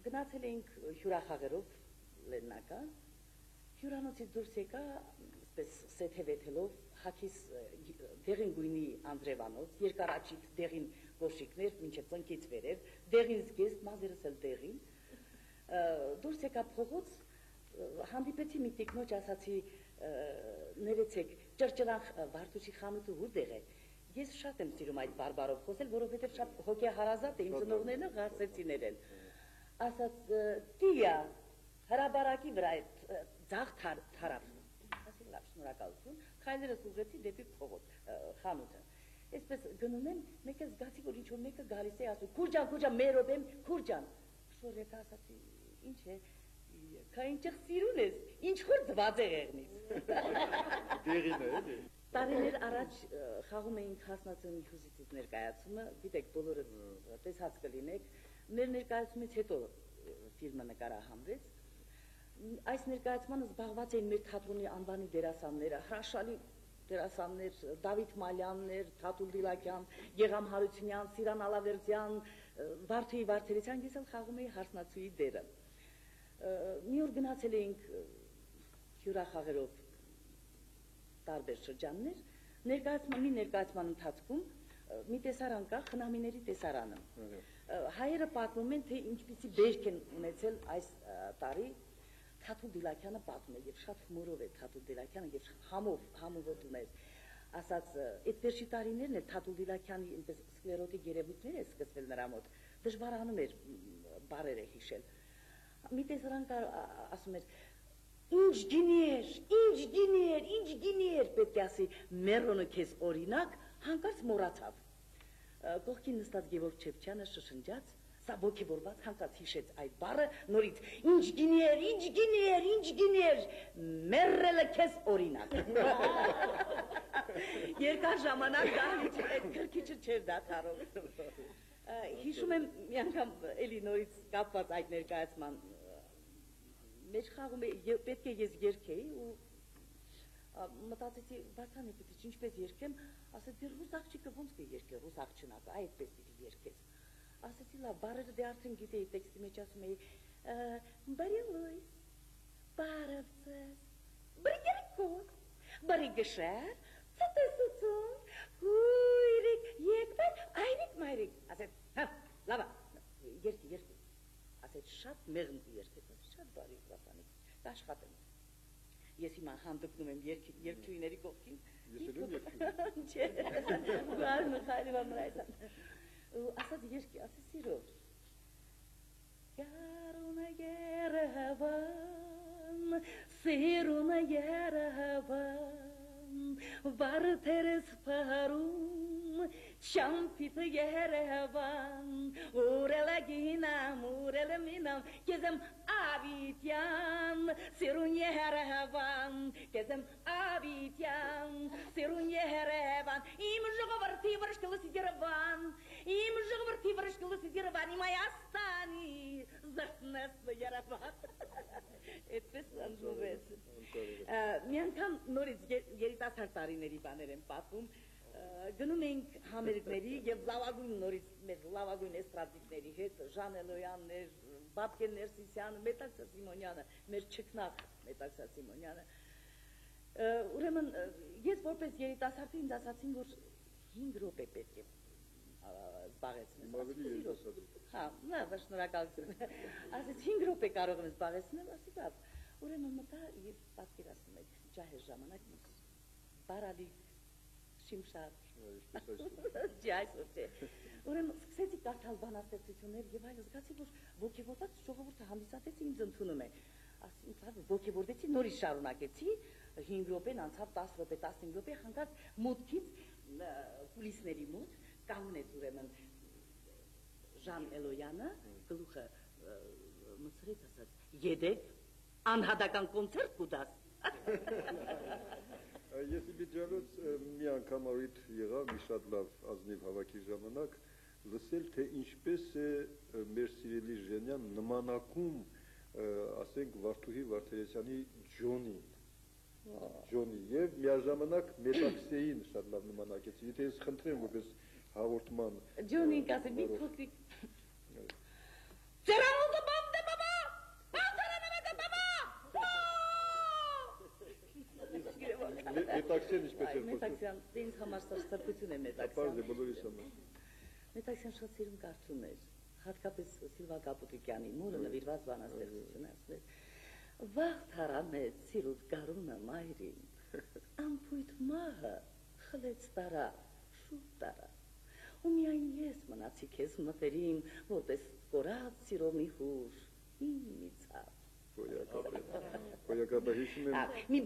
գնացել էինք հյուրախաղերով Լեննական, հյուրանոցից դուրս եկա, այսպես սեթևեթելով, հագիս դեղին գույնի Անդրևանոց, երկարաչիտ դեղին գոշիկներ, մինչև ծնկից վերև, դեղին զգեստ, մազերս էլ դեղին, դուրս եկա փողոց, հանդիպեցի մի տիկնոջ, ասացի, ներեցեք, ճրճրան Վարդուշի խանութը որտեղ է, ես շատ եմ սիրում այդ բարբարով խոսել, որովհետև շատ հոգեհարազատ է, իմ ծնողներն ղարսեցիներ են, ասաց, տիա, հրաբարակի վրա է, ձախ թարավ, ասի լավ, շնորհակալություն, քայլերս ուղղեցի դեպի փողոց, խանութը, այսպես գնում եմ, մեկը զգացի, որ ինչ-որ մեկը գալիս է ասում, Քուրջան, մեր ոբեմ, Քուրջան, շոր եկա ասացի, ինչ է, քա ինչեղ սիրուն ես, ինչ խոր ձված է եղնից։ Դեղին է, էլի։ Տարիներ առաջ խաղում էինք հասնածնի հյուսիսից ներկայացումը, գիտեք, բոլորը տեսած կլինեք, մեր ներկայացումից հետո ֆիլմը նկարահանվեց, այս ներկայացմանը զբաղված էին մեր թատրոնի անվանի դերասանները, հրաշալի դերասաններ Դավիթ Մալյաններ, Թաթուլ Դիլակյան, Գեգամ Հարությունյան, Սիրան Ալավերդյան, Վարդուհի Վարդերեսյան, ես էլ խաղում էի հարսնացուի դերը։ Մի օր գնացել էինք հյուրախաղերով տարբեր շրջաններ, ներկայացման ընթացքում մի տեսարան կա, Խնամիների տեսարանը։ Հայերը պատմում են, թե ինչպիսի բերք են ունեցել այս տարի, Թաթուլ Դիլակյանը պատմում է, եւ շատ հումորով է Թաթուլ Դիլակյանը, եւ համովոտ ուներ, ասած, այդ վերջի տարիներն էլ Թաթուլ Դիլակյանի այնպես սկլերոտիկ երևույթներ է սկսվել նրա մոտ, դժվարանում էր բառերը հիշել։ Մի տեսարան կար, ասում էր, ինչ գինի էր, պետք է ասի, Մերոնը քեզ օրինակ, հանկարծ մոռացավ։ Կողքին նստած Գևորգ Չեփչյանը շշնջաց, սա ոգևորված հանկարծ հիշեց այդ բառը, նորից ինչ գինի էր, մեռելը քեզ օրինակ։ Երկար ժամանակ դահլիճ այդ քրքիջը չէր դադարում։ Հիշում եմ մի անգամ էլի նորից կապված այդ ներկայացման մեջ խաղում պետք է ես երգեի ու մտածեցի Վարդանի պիտի ինչպես երգեմ, ասեց դեռ ռուս աղջիկը ոնց կերգե ռուս աղջնակը, այդպես պիտի երգես։ Ասեցի լավ, բառերը դե արդեն գիտեի, տեքստի մեջ ասում էի բարի լույս, բարևձեզ, բարի երեկոտ, բարի գշեր, ցտեսություն, հույրիկ, եկբեր, այրիկ մայրիկ, ասեց, հա, լավա, երգի, ասեց շատ մեղմ կերգես, շատ բարի Վարդանի, կաշխատեմ։ Ես հիմա հանդգնում եմ երկչույների կողքին։ Ես էլ եմ երկչույն։ Չէ, Գար Միխայելովա Մրայսյան։ Ասած երկի, ասած սիրով։ Գարունը երևան, սիրունը երևան, վարդերս պարում, չամպիթը երևան, ուրելը գինամ, ուրելը մինամ, կեզեմ Ավիտյան, սիրուն երևան, կեզեմ Ավիտյան, սիրուն երևան, իմ ժողովրդի վրշկլսի Երևան, իմ ժողովրդի վրշկլսի Երևան, իմ Հայաստանի զրտնես Երևան։ Այդպես անջուվեց։ Մի անգամ նորից երիտասարդ տարիների բաներ եմ պատմում, գնում էինք համերգների եւ լավագույն նորից մեր լավագույն էստրադիկների հետ Ժան Էլոյաններ, Բաբկեն Ներսիսյանը, Մետաքսա Սիմոնյանը, մեր չքնաղ Մետաքսա Սիմոնյանը։ Ուրեմն ես որպես երիտասարդ ինձ ասացին, որ 5 րոպե պետք է զբաղեցնեմ։ Հա, լավ, շնորհակալություն։ Ասեց 5 րոպե կարող եմ զբաղեցնել, ասի լավ։ Ուրեմն մտա եւ պատկերացնում եք ջահեր ժամանակ բարալիկ Շիմշատ։ Ջայսոց է։ Ուրեմն սկսեցի կարդալ բանաստեղծություններ եւ այլ զգացի, որ ոգևորված ժողովուրդը հանդիսատեսը ինձ ընդունում է։ Ասեցի, ոգևորվեցի, նորից շարունակեցի, 5 րոպեն անցավ 10 րոպե, 15 րոպե, հանկարծ մուտքից կուլիսների մոտ կանգնեց ուրեմն Ժան Էլոյանը, գլուխը մցրեց, ասաց, «Єдեք անհատական կոնցերտ կուտաս»։ Ես իբիջալոց մի անգամ առիթ եղավ մի շատ լավ ազնիվ հավաքի ժամանակ լսել, թե ինչպես է մեր սիրելի Ժենյան նմանակում, ասենք, Վարդուհի Վարդերեսյանի Ջոնի եւ միաժամանակ Մետաքսեին շատ լավ նմանակեցի։ Եթե ես խնդրեմ որպես հաղորդման Ջոնին կասի մի փոքրիկ Ծերանոդը բանդե բաբա Մետաքսեն ինչպես էր խոսում։ Մետաքսյան, ինձ համար սրբություն է Մետաքսյան։ Ապարդ է բոլորիս համար։ Մետաքսյան շատ սիրուն կարդում էր, հատկապես Սիլվա Կապուտիկյանի մուրը նվիրված բանաստեղծությունը ասել։ Վաղ թարամեց սիրուտ գարունը մայրին, ամփույթ մահը խլեց տարա, շուտ տարա, ու միայն ես մնացի քեզ մտերիմ, որպես կորած սիրո մի հուր, իմիցավ։ Կոյակաբա հիշում եմ։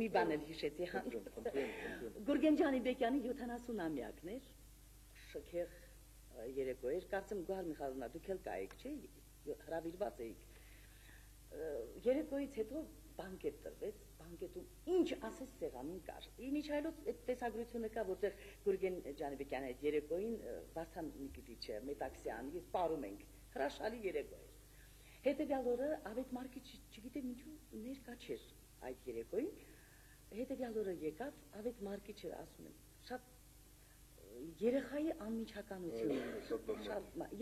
Մի բան էլ հիշեցի հանք։ Գուրգեն Ջանիբեկյանի 70-ամյակն էր, շքեղ երեկո էր, կարծեմ Գոհար Միխայելովնա, դուք էլ կայիք, չէ, հրավիրված էիք։ Երեկոյից հետո բանկետ տրվեց, բանկետում ինչ ասես սեղանին կար։ Իմիջայլոց այդ տեսագրությունը կա, որտեղ Գուրգեն Ջանիբեկյանի այդ երեկոյին Վարդան Նիկիտիչը, Մետաքսյան, ես պարում ենք, հրաշալի երեկո էր։ Հետևյալ օրը Ավետ Մարկի չգիտեմ ինչու ներկա չէր այդ երեկոյին, հետև հետևյալ օրը եկավ, ավետ Մարկիչը ասում եմ, շատ երեխայի անմիջականություն,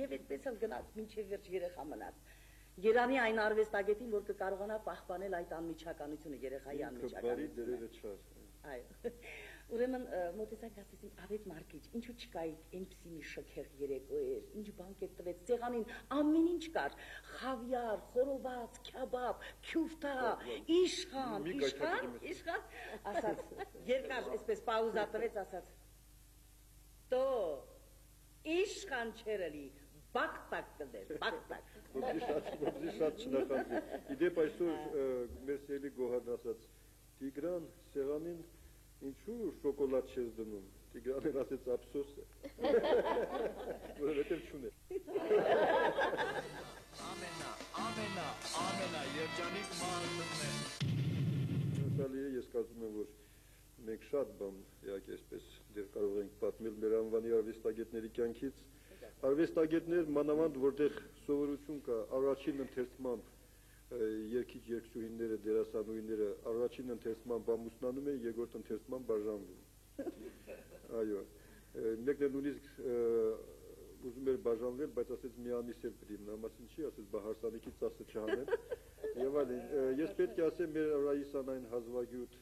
եւ այդպես էլ գնաց մինչև վերջ երեխա մնաց։ Երանի այն արվեստագետին, որ կկարողանա պահպանել այդ անմիջականությունը, երեխայի անմիջականությունը։ Այո։ Ուրեմն մոտեցանք ասեցին, ավետ Մարկիչ, ինչու չկայիք այնպիսի մի շքեղ երեկո էր, ինչ բանկետ տվեց, սեղանին ամեն ինչ կար, խավիար, խորոված, քյաբաբ, քյուֆտա, իշխան, ասաց, երկար այսպես պաուզա տվեց, ասաց, տո, իշխան չերելի, բակտակ կդեր, բակտակ։ Ոբզի շատ չնախանձի, իդեպ այսօր մեր սելի գոհարն ասաց, Տիգրան, սեղանին ինչու շոկոլադ չես դնում, Տիգրանին ասեց ափսոս է, որովհետև չուներ։ Ամենա երջանիկ մարդն է։ Հուսալի է, ես կարծում եմ, որ մենք շատ բան, իհարկե այսպես դեռ կարող ենք պատմել մեր անվանի արվեստագետների կյանքից, արվեստագետներ մանավանդ որտեղ սովորություն կա առաջին ընթերցմամբ երկիչ երկսուհիները, դերասանուհիները առաջին ընթերցմամբ ամուսնանում են, երկրորդ ընթերցմամբ բաժանվում։ Այո, մեկն էլ նույնիսկ ուզում էր բաժանվել, բայց ասեց մի ամիս էլ պիտի մնամ, ասին չի, ասեց բա հարսանիքի ծասը չհանեմ։ Եվ այլն, ես պետք է ասեմ մեր Ռաիսան այն հազվագյուտ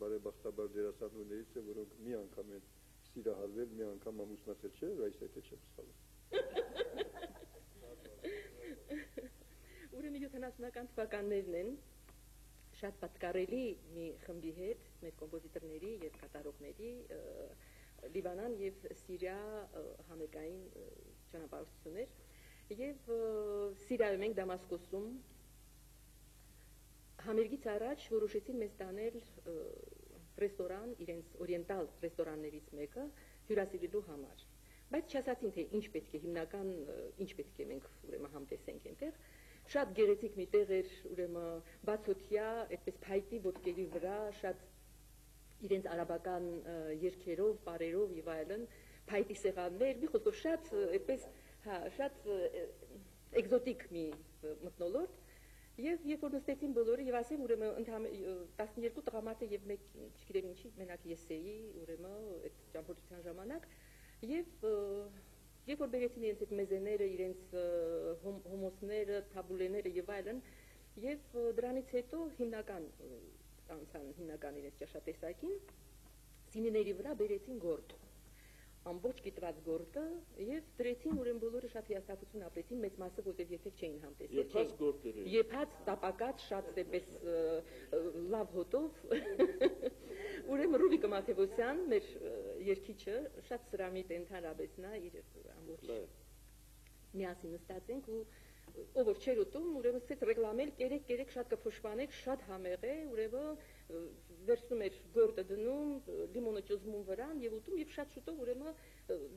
բարեբախտաբար դերասանուհիներից է, որոնք մի անգամ են սիրահարվել, մի անգամ ամուսնացել չէ, Ռաիսա եթե չեմ սխալվում։ Ուրեմն 70-ական թվականներն են շատ պատկառելի մի խմբի հետ, մեր կոմպոզիտորների եւ կատարողների Լիբանան եւ Սիրիա համերգային ճանապարհորդություններ եւ Սիրիայում ենք Դամասկոսում համերգից առաջ որոշեցին մեզ տանել ռեստորան, իրենց օրիենտալ ռեստորաններից մեկը հյուրասիրելու համար, բայց չասացին թե ինչ պետք է հիմնական ինչ պետք է մենք ուրեմն համտեսենք այնտեղ շատ գեղեցիկ մի տեղ էր, ուրեմն բացօթյա, այդպես փայտի ոտքերի վրա, շատ իրենց արաբական երգերով, պարերով եւ այլն, փայտի սեղաններ, մի խոսքով շատ այդպես, հա, շատ էկզոտիկ մի մթնոլորտ, եւ երբ որ նստեցին բոլորը եւ ասեմ ուրեմն 12 տղամարդ եւ մեկ, չգիտեմ ինչի, մենակ ես էի, ուրեմն այդ ճամփորդության ժամանակ եւ երբ որ բերեցին իրենց այդ մեզեները, իրենց հոմոսները, թաբուլեները եւ այլն, եւ դրանից հետո հիմնական իրենց ճաշատեսակին սինիների վրա բերեցին գորգ, ամբողջ կիտրած գորգը եւ դրեցին ուրեմն բոլորը շատ հիասթափություն ապրեցին, մեծ մասը որտեղ երբեք չէին համտեսել։ Եփած գորգեր։ Եփած, տապակած, շատ այնպես լավ հոտով։ Ուրեմն Ռուբիկ Մաթեոսյան, մեր երգիչը, շատ սրամիտ ընդհանրապես նա իր ամբողջ միասին նստած ենք ու ով որ չէր ուտում, ուրեմն ցած ռեկլամել, կերեք շատ կփոշմանեք, շատ համեղ է, ուրեմն վերցնում էր գորգը դնում, լիմոնը ճզմում վրան եւ ուտում եւ շատ շուտով ուրեմն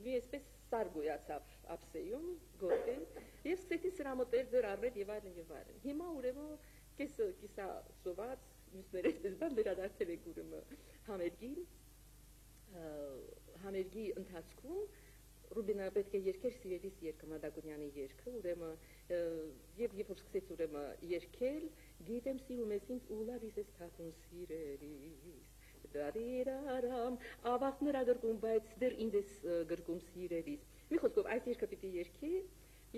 մի այսպես սար գոյացավ ափսեյում գորգը եւ սկսեցին սրամոտել ձեր արվել եւ այլն եւ այլն։ Հիմա ուրեմն կիսա սոված, մյուսները այսպես բան վերադարձել եք ուրեմն համերգի ընթացքում Ռուբինը պետք է երկեր սիրելիս երգը Մադագունյանի երգը, ուրեմն եւ երբ որ սկսեց ուրեմն երգել, գիտեմ սիրում ես ինձ ու լալիս ես թափուն սիրելիս, դարիրարամ, ավաղ նրա գրկում, բայց դեռ ինձ ես գրկում սիրելիս։ Մի խոսքով այս երգը պիտի երգի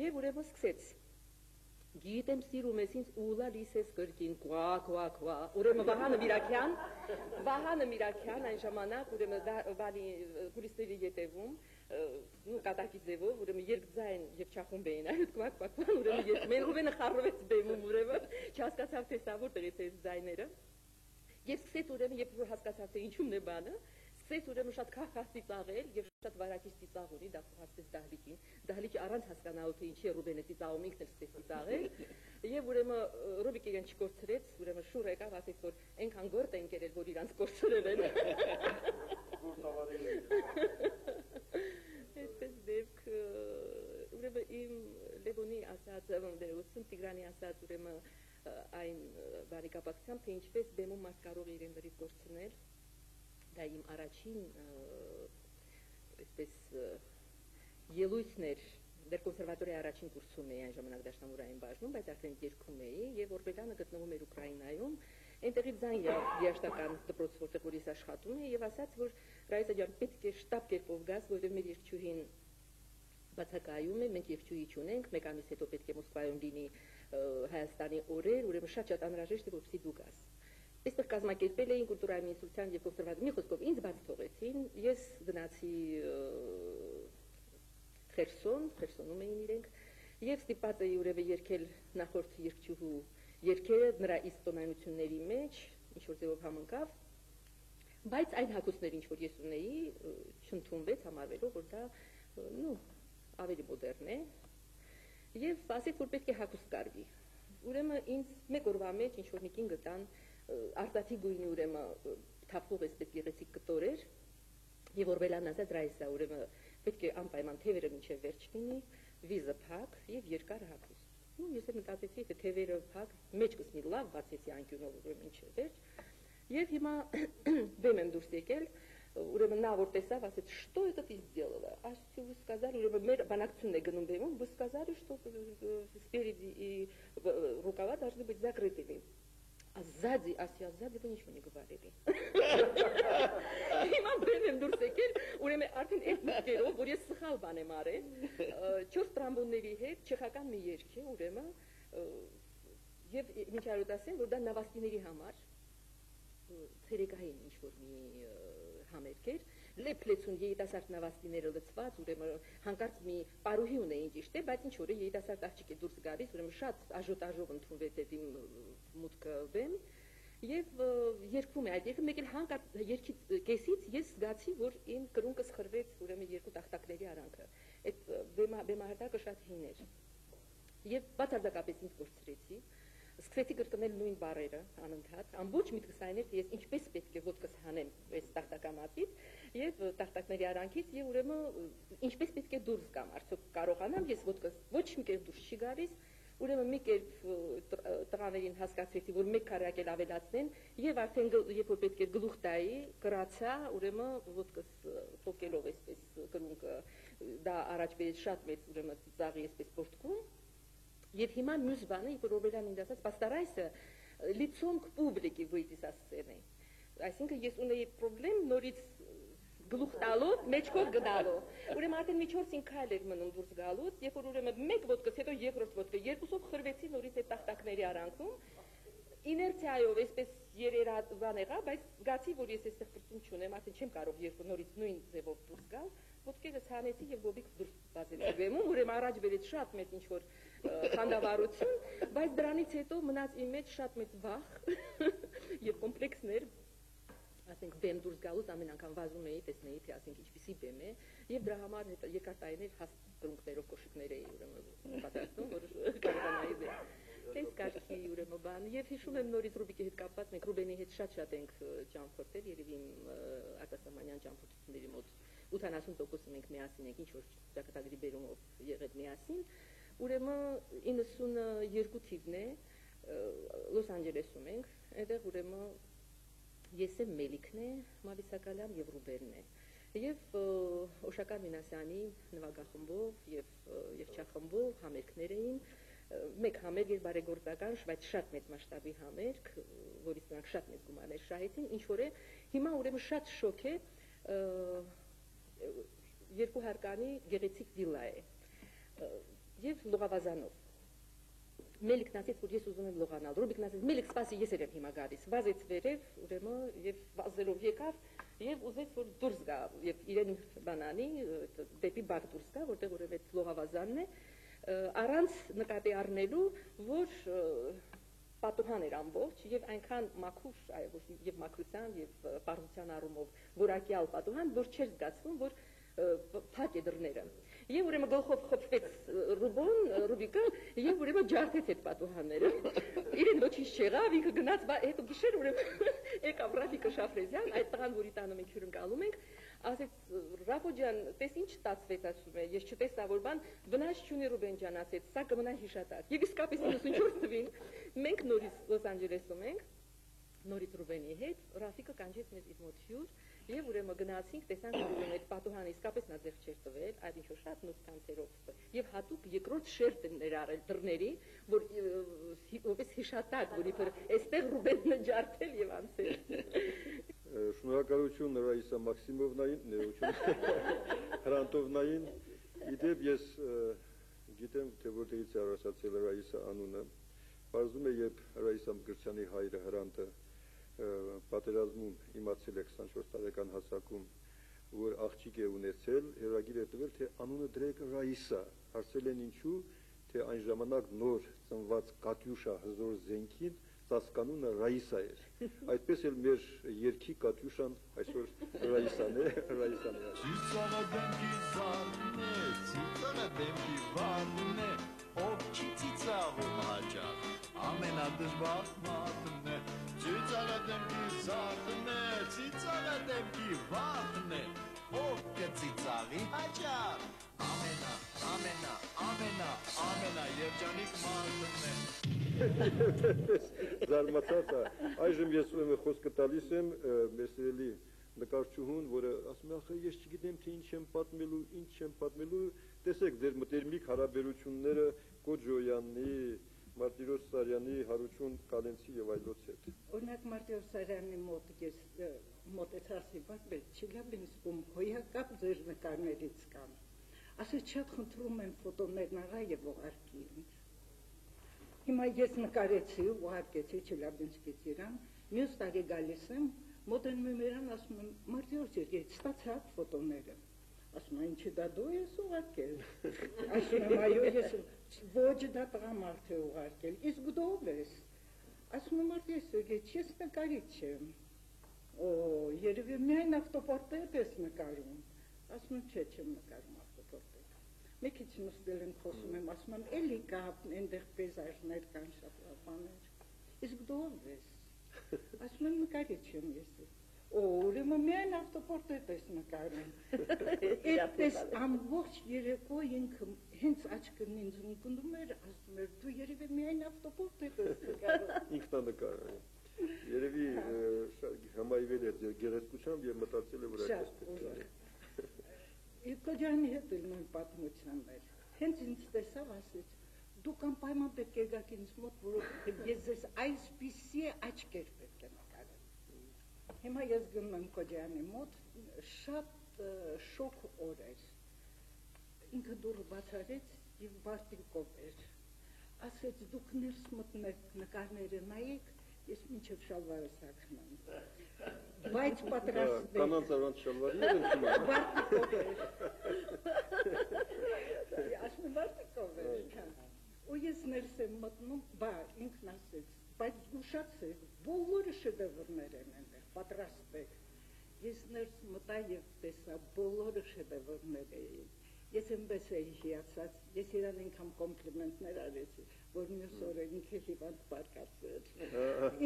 եւ ուրեմն սկսեց Գիտեմ սիրում ես ինձ ու լալիս ես գրկին, կվա, ուրեմն Վահանը Միրաքյան այն ժամանակ ուրեմն բալի կուլիսների ետևում կատակի ձևով ուրեմն երկձայն եւ չախումբ էին այլ կվա, ուրեմն ես մեն Ռուբենը խառնվեց բեմում ուրեմն չհասկացավ թե սա որտեղ է այս ձայները եւ սկսեց ուրեմն երբ որ հասկացավ թե ինչումն է բանը սկսեց ուրեմն շատ քախ ծիծաղել եւ շատ վարակիչ ծիծաղ ունի, դա հասցեց դահլիճի առանց հասկանալու թե ինչի է Ռուբենը ծիծաղում, ինքն էլ սկսեց ծիծաղել եւ ուրեմն Ռուբիկը իրեն չկորցրեց, ուրեմն շուռ եկավ, ասեց որ այնքան գործ են կերել, որ իրանց կորցրել են։ Այսպես դեպք ուրեմն իմ Լևոնի ասած, ուսում Տիգրանի ասած ուրեմն այն բարեկապակցությամբ թե ինչպես բեմում մարդ կարող է իրեն լրիվ կորցնել դա իմ առաջին այսպես ելույթներ դեռ կոնսերվատորիայի առաջին կուրսում էի այն ժամանակ դաշնամուրային բաժնում, բայց արդեն երգում էի եւ Օրբելյանը գտնվում էր Ուկրաինայում այնտեղից ձայն երաշտական դպրոց, որտեղ որ ես աշխատում եմ, եւ ասաց, որ Ռայսա ջան, պետք է շտապ կերպով գաս, որովհետեւ մեր երկչուհին բացակայում է, մենք երկչուհի չունենք, մեկ ամիս հետո պետք է Մոսկվայում լինի Հայաստանի օրեր, ուրեմն շատ անհրաժեշտ է, որպեսզի դու գաս։ Այստեղ կազմակերպել էին կուլտուրայի մինիստրության եւ կոնսերվատորի խոսքով ինձ բաց թողեցին, ես գնացի Խերսոնում էին իրենք, եւ ստիպած էի ուրեմն երկել նախորդ երկչուհու երկերը նրա իսկ տոնայնությունների մեջ, ինչ որ ձևով համընկավ, բայց այն հագուստները, ինչ որ ես ունեի, չընդունվեց համարվելով, որ դա ավելի մոդեռն է, եւ ասեց, որ պետք է հագուստ կարվի։ Ուրեմն ինձ մեկ օրվա մեջ ինչ որ մի կին գտան արտացի գույնի ուրեմն թափող էսպես գեղեցիկ կտոր էր, եւ Օրբելյանն ասաց Ռայսա, ուրեմն պետք է անպայման թևերը մինչև վերջ լինի, վիզը փակ եւ երկար հագուստ։ Ես էլ մտածեցի, թե թևերը փակ, մեջքս մի լավ բացեցի անկյունով ուրեմն մինչև վերջ։ Եվ հիմա բեմ եմ դուրս եկել, ուրեմն նա որ տեսավ, ասեց, что это ты сделала? Асю, вы сказали, ուրեմն մեր բանակցությունն է գնում բեմում, вы сказали, что спереди и рукава должны быть закрытыми. А сзади, Асya, сзади вы ничего не говорили. Հիմա բեմ եմ դուրս եկել, ուրեմն արդեն այդ մտքերով, որ ես սխալ բան եմ արել, 4 տրամբոնների հետ չեխական մի երգ է, ուրեմն եւ ինչ արուտ ասեմ, որ դա նավաստիների համար ցերեկային ինչ որ մի համերգ էր, լեփլեցուն երիտասարդ նավաստիները լցված, ուրեմն հանկարծ մի պարուհի ունեին ճիշտ է, բայց ինչ որ երիտասարդ աղջիկ է դուրս գալիս, ուրեմն շատ աժոտաժով ընդունվեց այդ իմ մուտքը բեմ եւ երկվում է այդ երկը, մեկ էլ հանկարծ երկից կեսից ես զգացի, որ իմ կրունկս խրվեց, ուրեմն երկու տախտակների արանքը։ Այդ բեմահարտակը շատ հին էր։ Եվ բացարձակապես ինձ կորցրեցի։ Սկսեցի կրկնել նույն բառերը անընդհատ, ամբողջ միտքս այն էր, թե ես ինչպես պետք է ոտքս հանեմ այս տախտակամածից եւ տախտակների արանքից եւ ուրեմն ինչպես պետք է դուրս գամ, արդյոք կարողանամ ես ոտքս ոչ մի կերպ դուրս չի գալիս, ուրեմն մի կերպ տղաներին հասկացրեցի, որ մեկ քարակ էլ ավելացնեն եւ արդեն երբ որ պետք է գլուխ տայի, կրացա, ուրեմն ոտքս փոկելով այսպես կրունկը դա առաջ բերեց շատ մեծ ուրեմն ծաղի այսպես պորտկում. Եվ հիմա մյուս բանը, որ Օրբելյանն ինձ ասաց, «Постарайся лицом к публике выйти со сцены». Այսինքն ես ունեի խնդրեմ նորից գլուխ տալով, մեջքով գնալով։ Ուրեմն արդեն մի 4-5 քայլ էր մնում դուրս գալուց, երբ որ ուրեմն մեկ ոտքս, հետո երկրորդ ոտքը, երկուսով խրվեցի նորից այդ տախտակների արանքում։ Իներցիայով այսպես երերան եղա, բայց զգացի, որ ես այստեղ կրծում չունեմ, արդեն չեմ կարող երկու նորից նույն ձևով դուրս գալ։ Ոտքերս հանեցի եւ գոբիկ դուրս բացեցի բեմում, ուրեմն առաջ բերեց շատ մեծ ինչ որ խանդավառություն, բայց դրանից հետո մնաց իմ մեջ շատ մեծ վախ եւ կոմպլեքսներ, ասենք բեմ դուրս գալուց ամեն անգամ վազում էի, տեսնեի թե ասենք ինչպիսի բեմ է եւ դրա համար երկար տարիներ հաստ կրունկներով կոշիկներ էի ուրեմն պատրաստում, որ կարողանայի բեմ։ Տես կարգի ուրեմն բան եւ հիշում եմ նորից Ռուբիկի հետ կապված, մենք Ռուբենի հետ շատ ենք ճամփորդել, երևի իմ արտասահմանյան ճամփորդությունների մոտ 80% մենք միասին ենք, ինչ որ ճակատագրի բերումով եղել միասին։ Ուրեմն 92 թիվն է, Լոս Անջելեսում ենք, այնտեղ ուրեմն ես եմ Մելիքն է, Մավիսակալյան եւ Ռուբերն է։ Եվ Օշակար Մինասյանի նվագախմբով եւ չախմբով համերգներ էին, մեկ համերգ էր բարեգործական, բայց շատ մեծ մասշտաբի համերգ, որից նրանք շատ մեծ գումարներ շահեցին, ինչ որ է, հիմա ուրեմն շատ շոկ է, երկու հարկանի գեղեցիկ վիլլա է եւ լողավազանով։ Մելիքն ասեց, որ ես ուզում եմ լողանալ, Ռուբիկն ասեց, Մելիք, սպասի, ես եմ հիմա գալիս, վազեց վերև, ուրեմն եւ վազելով եկավ եւ ուզեց որ դուրս գա եւ իրեն բանանի դեպի բակ դուրս գա, որտեղ ուրեմն լողավազանն է, առանց նկատի առնելու, որ պատուհան էր ամբողջ եւ այնքան մաքուր, եւ մաքրության եւ պարզության առումով որակյալ պատուհան, որ չէր զգացվում, որ փակ է դռները։ Եվ ուրեմն գլխով խփվեց Ռուբիկը եւ ուրեմն ջարդեց այդ պատուհանները։ Իրեն ոչինչ չեղավ, ինքը գնաց, հետո գիշեր ուրեմն եկավ Ռաֆիկը Շաֆրեզյան, այդ տղան, որի տանը մենք հյուրընկալում ենք, ասեց Ռաֆո ջան, տես ինչ ստացվեց, ասում է, ես չտեսա որ բան, վնաս չունի Ռուբեն ջան, ասեց, սա կմնա հիշատակ։ Եվ իսկապես 94 թվին մենք նորից Լոս Անջելեսում ենք, նորից Ռուբենի հետ, Ռաֆիկը կանչեց մեզ իր մոտ հյուր Եվ ուրեմն գնացինք, տեսանք որ այդ պատուհանը իսկապես նա ձեռք չէր տվել, այլ ինչ-որ շատ նուրբ ցանցերով։ Եվ հատուկ երկրորդ շերտը ներառել դռների, որ որպես հիշատակ, որ իբր այստեղ Ռուբենը ջարդել եւ անցել։ Շնորհակալություն Ռաիսա Մաքսիմովնային, ներողություն Հրանտովնային։ Իդեպ ես գիտեմ, թե որտեղից է առասացել Ռաիսա անունը։ Պարզում է, երբ Ռաիսա Մկրտչյանի հայրը Հրանտը պատերազմում իմացել է 24 տարեկան հասակում, որ աղջիկ է ունեցել, հերագիր է տվել, թե անունը դրեք Ռաիսա։ Հարցել են ինչու, թե այն ժամանակ նոր ծնված Կատյուշա հզոր զենքին ծածկանունը Ռաիսա էր։ Այդպես էլ մեր երկի Կատյուշան այսօր Ռաիսան է, Ռաիսան է։ Ծիծաղը դեմքի զարն է, ծիծաղը դեմքի վարն է, ով չի ծիծաղում հաճախ, ամենադժվար մատն է, ծիծաղը դեմքի զարն է, ծիծաղը դեմքի վարն է, ով կծիծաղի հաճախ, ամենա երջանիկ մարդն է։ Զարմացած է, այժմ ես ուրեմն խոսքը տալիս եմ մեր սիրելի նկարչուհուն, որը ասում է, ախր ես չգիտեմ, թե ինչ եմ պատմելու, տեսեք ձեր մտերմիկ հարաբերությունները Կոջոյանի, Մարտիրոս Սարյանի, Հարություն Կալենցի եւ այլոց հետ։ Օրինակ Մարտիրոս Սարյանի մոտ ես մոտեցածի պատմել, Չելյաբինսկում հոյակապ ձեր նկարներից կան։ Ասես շատ խնդրում եմ ֆոտոներն առա եւ ուղարկի ինձ։ Հիմա ես նկարեցի, ուղարկեցի Չելյաբինսկից իրան, մյուս տարի գալիս եմ, մոտենում եմ իրան, ասում եմ, Մարտիրոս Սերգեյ, ստացա ֆոտոները։ Ասում եմ, ինչի դա դու ես ուղարկել։ Ասում եմ, այո, ես ոչ դա տղամարդ է ուղարկել, իսկ դու ով ես։ Ասում եմ, Մարտիրոս Սերգեյ, ես նկարիչ եմ։ Օ, երևի միայն ավտոպորտրետ ես նկարում։ Ասում եմ, չէ, չեմ նկարում ավտոպորտրետ։ Մի քիչ նստել եմ խոսում եմ, ասում եմ, էլի կա այնտեղ պեյզաժներ կան շատ բաներ։ Իսկ դու ով ես։ Ասում եմ, նկարիչ եմ ես։ Օ, ուրեմն միայն ավտոպորտրետ ես նկարում։ Այդպես ամբողջ երեկո ինքը հենց աչքն ինձ ընկնում էր, ասում էր, դու երևի միայն ավտոպորտրետ ես նկարում։ Ինքնանկար։ Երևի համայվել է ձեր գեղեցկությամբ եւ մտածել է, որ այդպես պետք է։ Կոջյանի հետ էլ նույն պատմությունն էր։ Հենց ինձ տեսավ, ասեց, դուք անպայման պետք է գաք ինձ մոտ, որովհետև ես ձեզ այսպիսի աչքեր պետք է նկարեմ։ Հիմա ես գնում եմ Կոջյանի մոտ, շատ շոկ օր էր։ Ինքը դուռը բաց արեց եւ Բարտիկով էր։ Ասեց, դուք ներս մտնեք, նկարները նայեք, ես մինչև շալվարը սակնեմ։ Բայց պատրաստ եք։ Կանանց առանց շալվարի են թվում։ Բարտիկով էր։ Ասում Բարտիկով էր։ Ու ես ներս եմ մտնում, բա ինքն ասեց, բայց զգուշացեք, բոլորը շեդևրներ են այնտեղ, պատրաստ եք։ Ես ներս մտա եւ տեսա, բոլորը շեդևրներ էին։ Ես այնպես էի հիացած, ես իրան ինքան կոմպլիմենտներ արեցի, որ մյուս օրը ինքը հիվանդ պարկացել։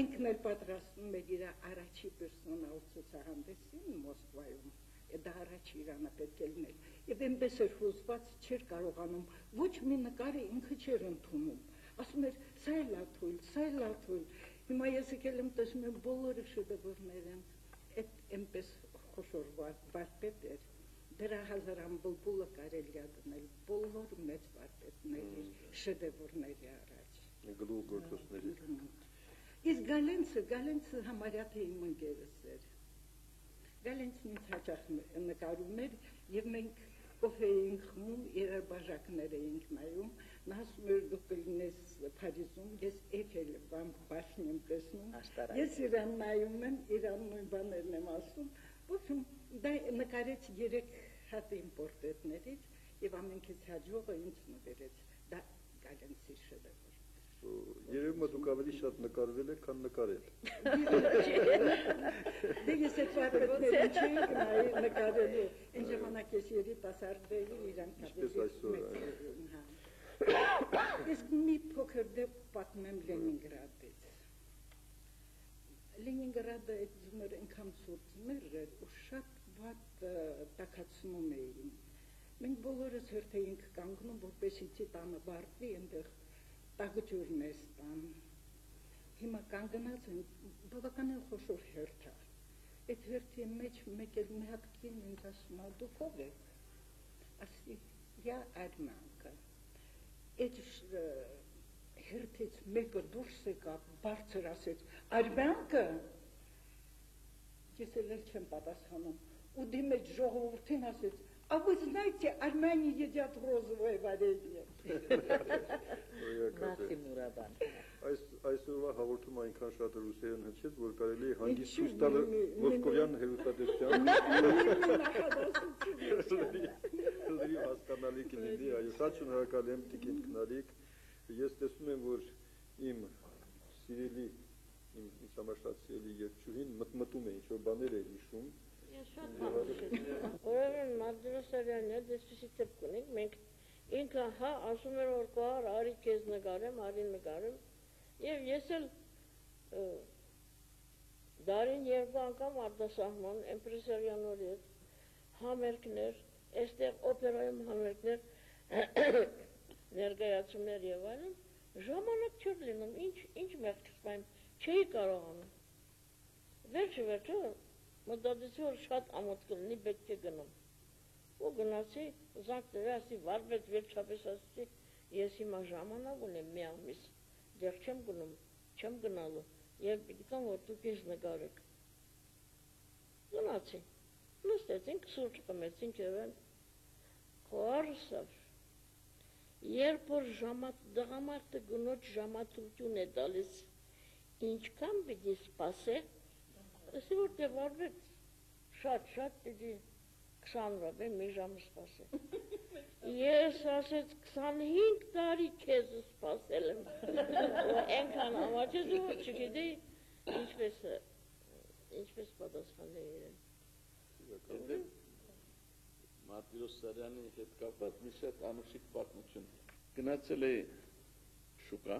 Ինքն էլ պատրաստում էր իր առաջի պերսոնալ ցուցահանդեսին Մոսկվայում։ Դա առաջ Իրանը պետք է լիներ։ Եվ այնպես էր հուզված, չէր կարողանում, ոչ մի նկարը ինքը չէր ընդունում։ Ասում էր, սա էլ աթույլ, սա էլ աթույլ։ Հիմա ես եկել եմ տեսնում եմ բոլորը շեդևրներ են։ Այդ այնպես խոշոր վարպետ էր։ Դրա հազարան բուլբուլը կարելի է դնել բոլոր մեծ վարպետների շեդևրների առաջ։ Գլուխ գործոսների։ Իսկ Գալենցը համարյա թե իմ ընկերս էր։ Գալենցն ինձ հաճախ նկարում էր եւ մենք կոֆե էինք խմում, իրար բաժակներ էինք նայում, նա ասում էր դու կլինես Փարիզում, ես Էյֆել բաշն եմ տեսնում, ես իրան նայում եմ, իրան նույն բաներն եմ ասում, ոչմ դա նկարեց 3 հատ իմ պորտրետներից եւ ամենքից հաջողը ինձ նվերեց, դա Գալենցի շեդևր։ Երևում է դուք ավելի շատ նկարվել եք, քան նկարել։ Դե ես այդ վարպետներին չէի գնայի նկարելու, այն ժամանակ ես երիտասարդ էի, իրանք Իսկ մի փոքր դեպք պատմեմ Լենինգրադից։ Լենինգրադը այդ ձմեռ այնքան ցուրտ ձմեռ էր ու շատ վատ տաքացնում էին։ Մենք բոլորս հերթ էինք կանգնում, որպեսզի տանը վարտվի, այնտեղ տագջուրն է ստան։ Հիմա կանգնած են բավականին խոշոր հերթ է։ այդ հերթի մեջ մեկ էլ մի հատ կին ինձ ասում է դուք ով եք, ասի я արմянка, այդ հերթից մեկը դուրս եկավ, բարձր ասեց արմянка, ես էլ չեմ պատասխանում, ու դիմեց ժողովրդին ասեց А вы знаете, армяне едят розовое варенье. Նախի Մուրաբան։ Այսօրվա հաղորդումը այնքան շատ ռուսերեն հնչեց, որ կարելի է հանգիստ ցույց տալ մոսկովյան հերոստատեսության։ Հասկանալի կլինի, այո, շատ շնորհակալ եմ Տիկին Քնարիկ։ Ես տեսնում եմ, որ իմ սիրելի, ինձ համար շատ սիրելի երգչուհին մտմտում է, ինչ-որ բաներ է հիշում։ Ես շատ ուրեմն Մարտիրոսյանը դեսպիսի տեպք ունենք, մենք ինքը հա ասում էր որ կար արի քեզ նկարեմ, արին նկարեմ եւ ես էլ դարին երկու անգամ արտասահման էմպրեսարիաների հետ համերգներ, այստեղ օպերայում համերգներ ներկայացումներ եւ այլն ժամանակ չէր լինում, ինչ մեղքսպայում չէի կարողանում վերջը մտածեցի որ շատ ամոթ կլինի պետք է գնում ու գնացի զանգ տվի ասի վարվեց վերջապես ասի ես հիմա ժամանակ ունեմ մի ամիս դեռ չեմ գնում չեմ գնալու եւ գիտեմ որ դուք ես նկարեք գնացի նստեցինք սուրճ կմեցինք եւ խորսավ երբ որ դղամարդը գնոջ ժամացություն է տալիս ինչքան պիտի սպասե Ասի որ դե վարվեց, շատ պիտի 20 րոպե մի ժամ սպասե։ Ես ասեց 25 տարի քեզ սպասել եմ։ Այնքան ամաչեց ու չգիտեի ինչպես պատասխանել իրեն։ Մարտիրոսյանի հետ կապված մի շատ անուշիկ պատմություն։ Գնացել էի շուկա,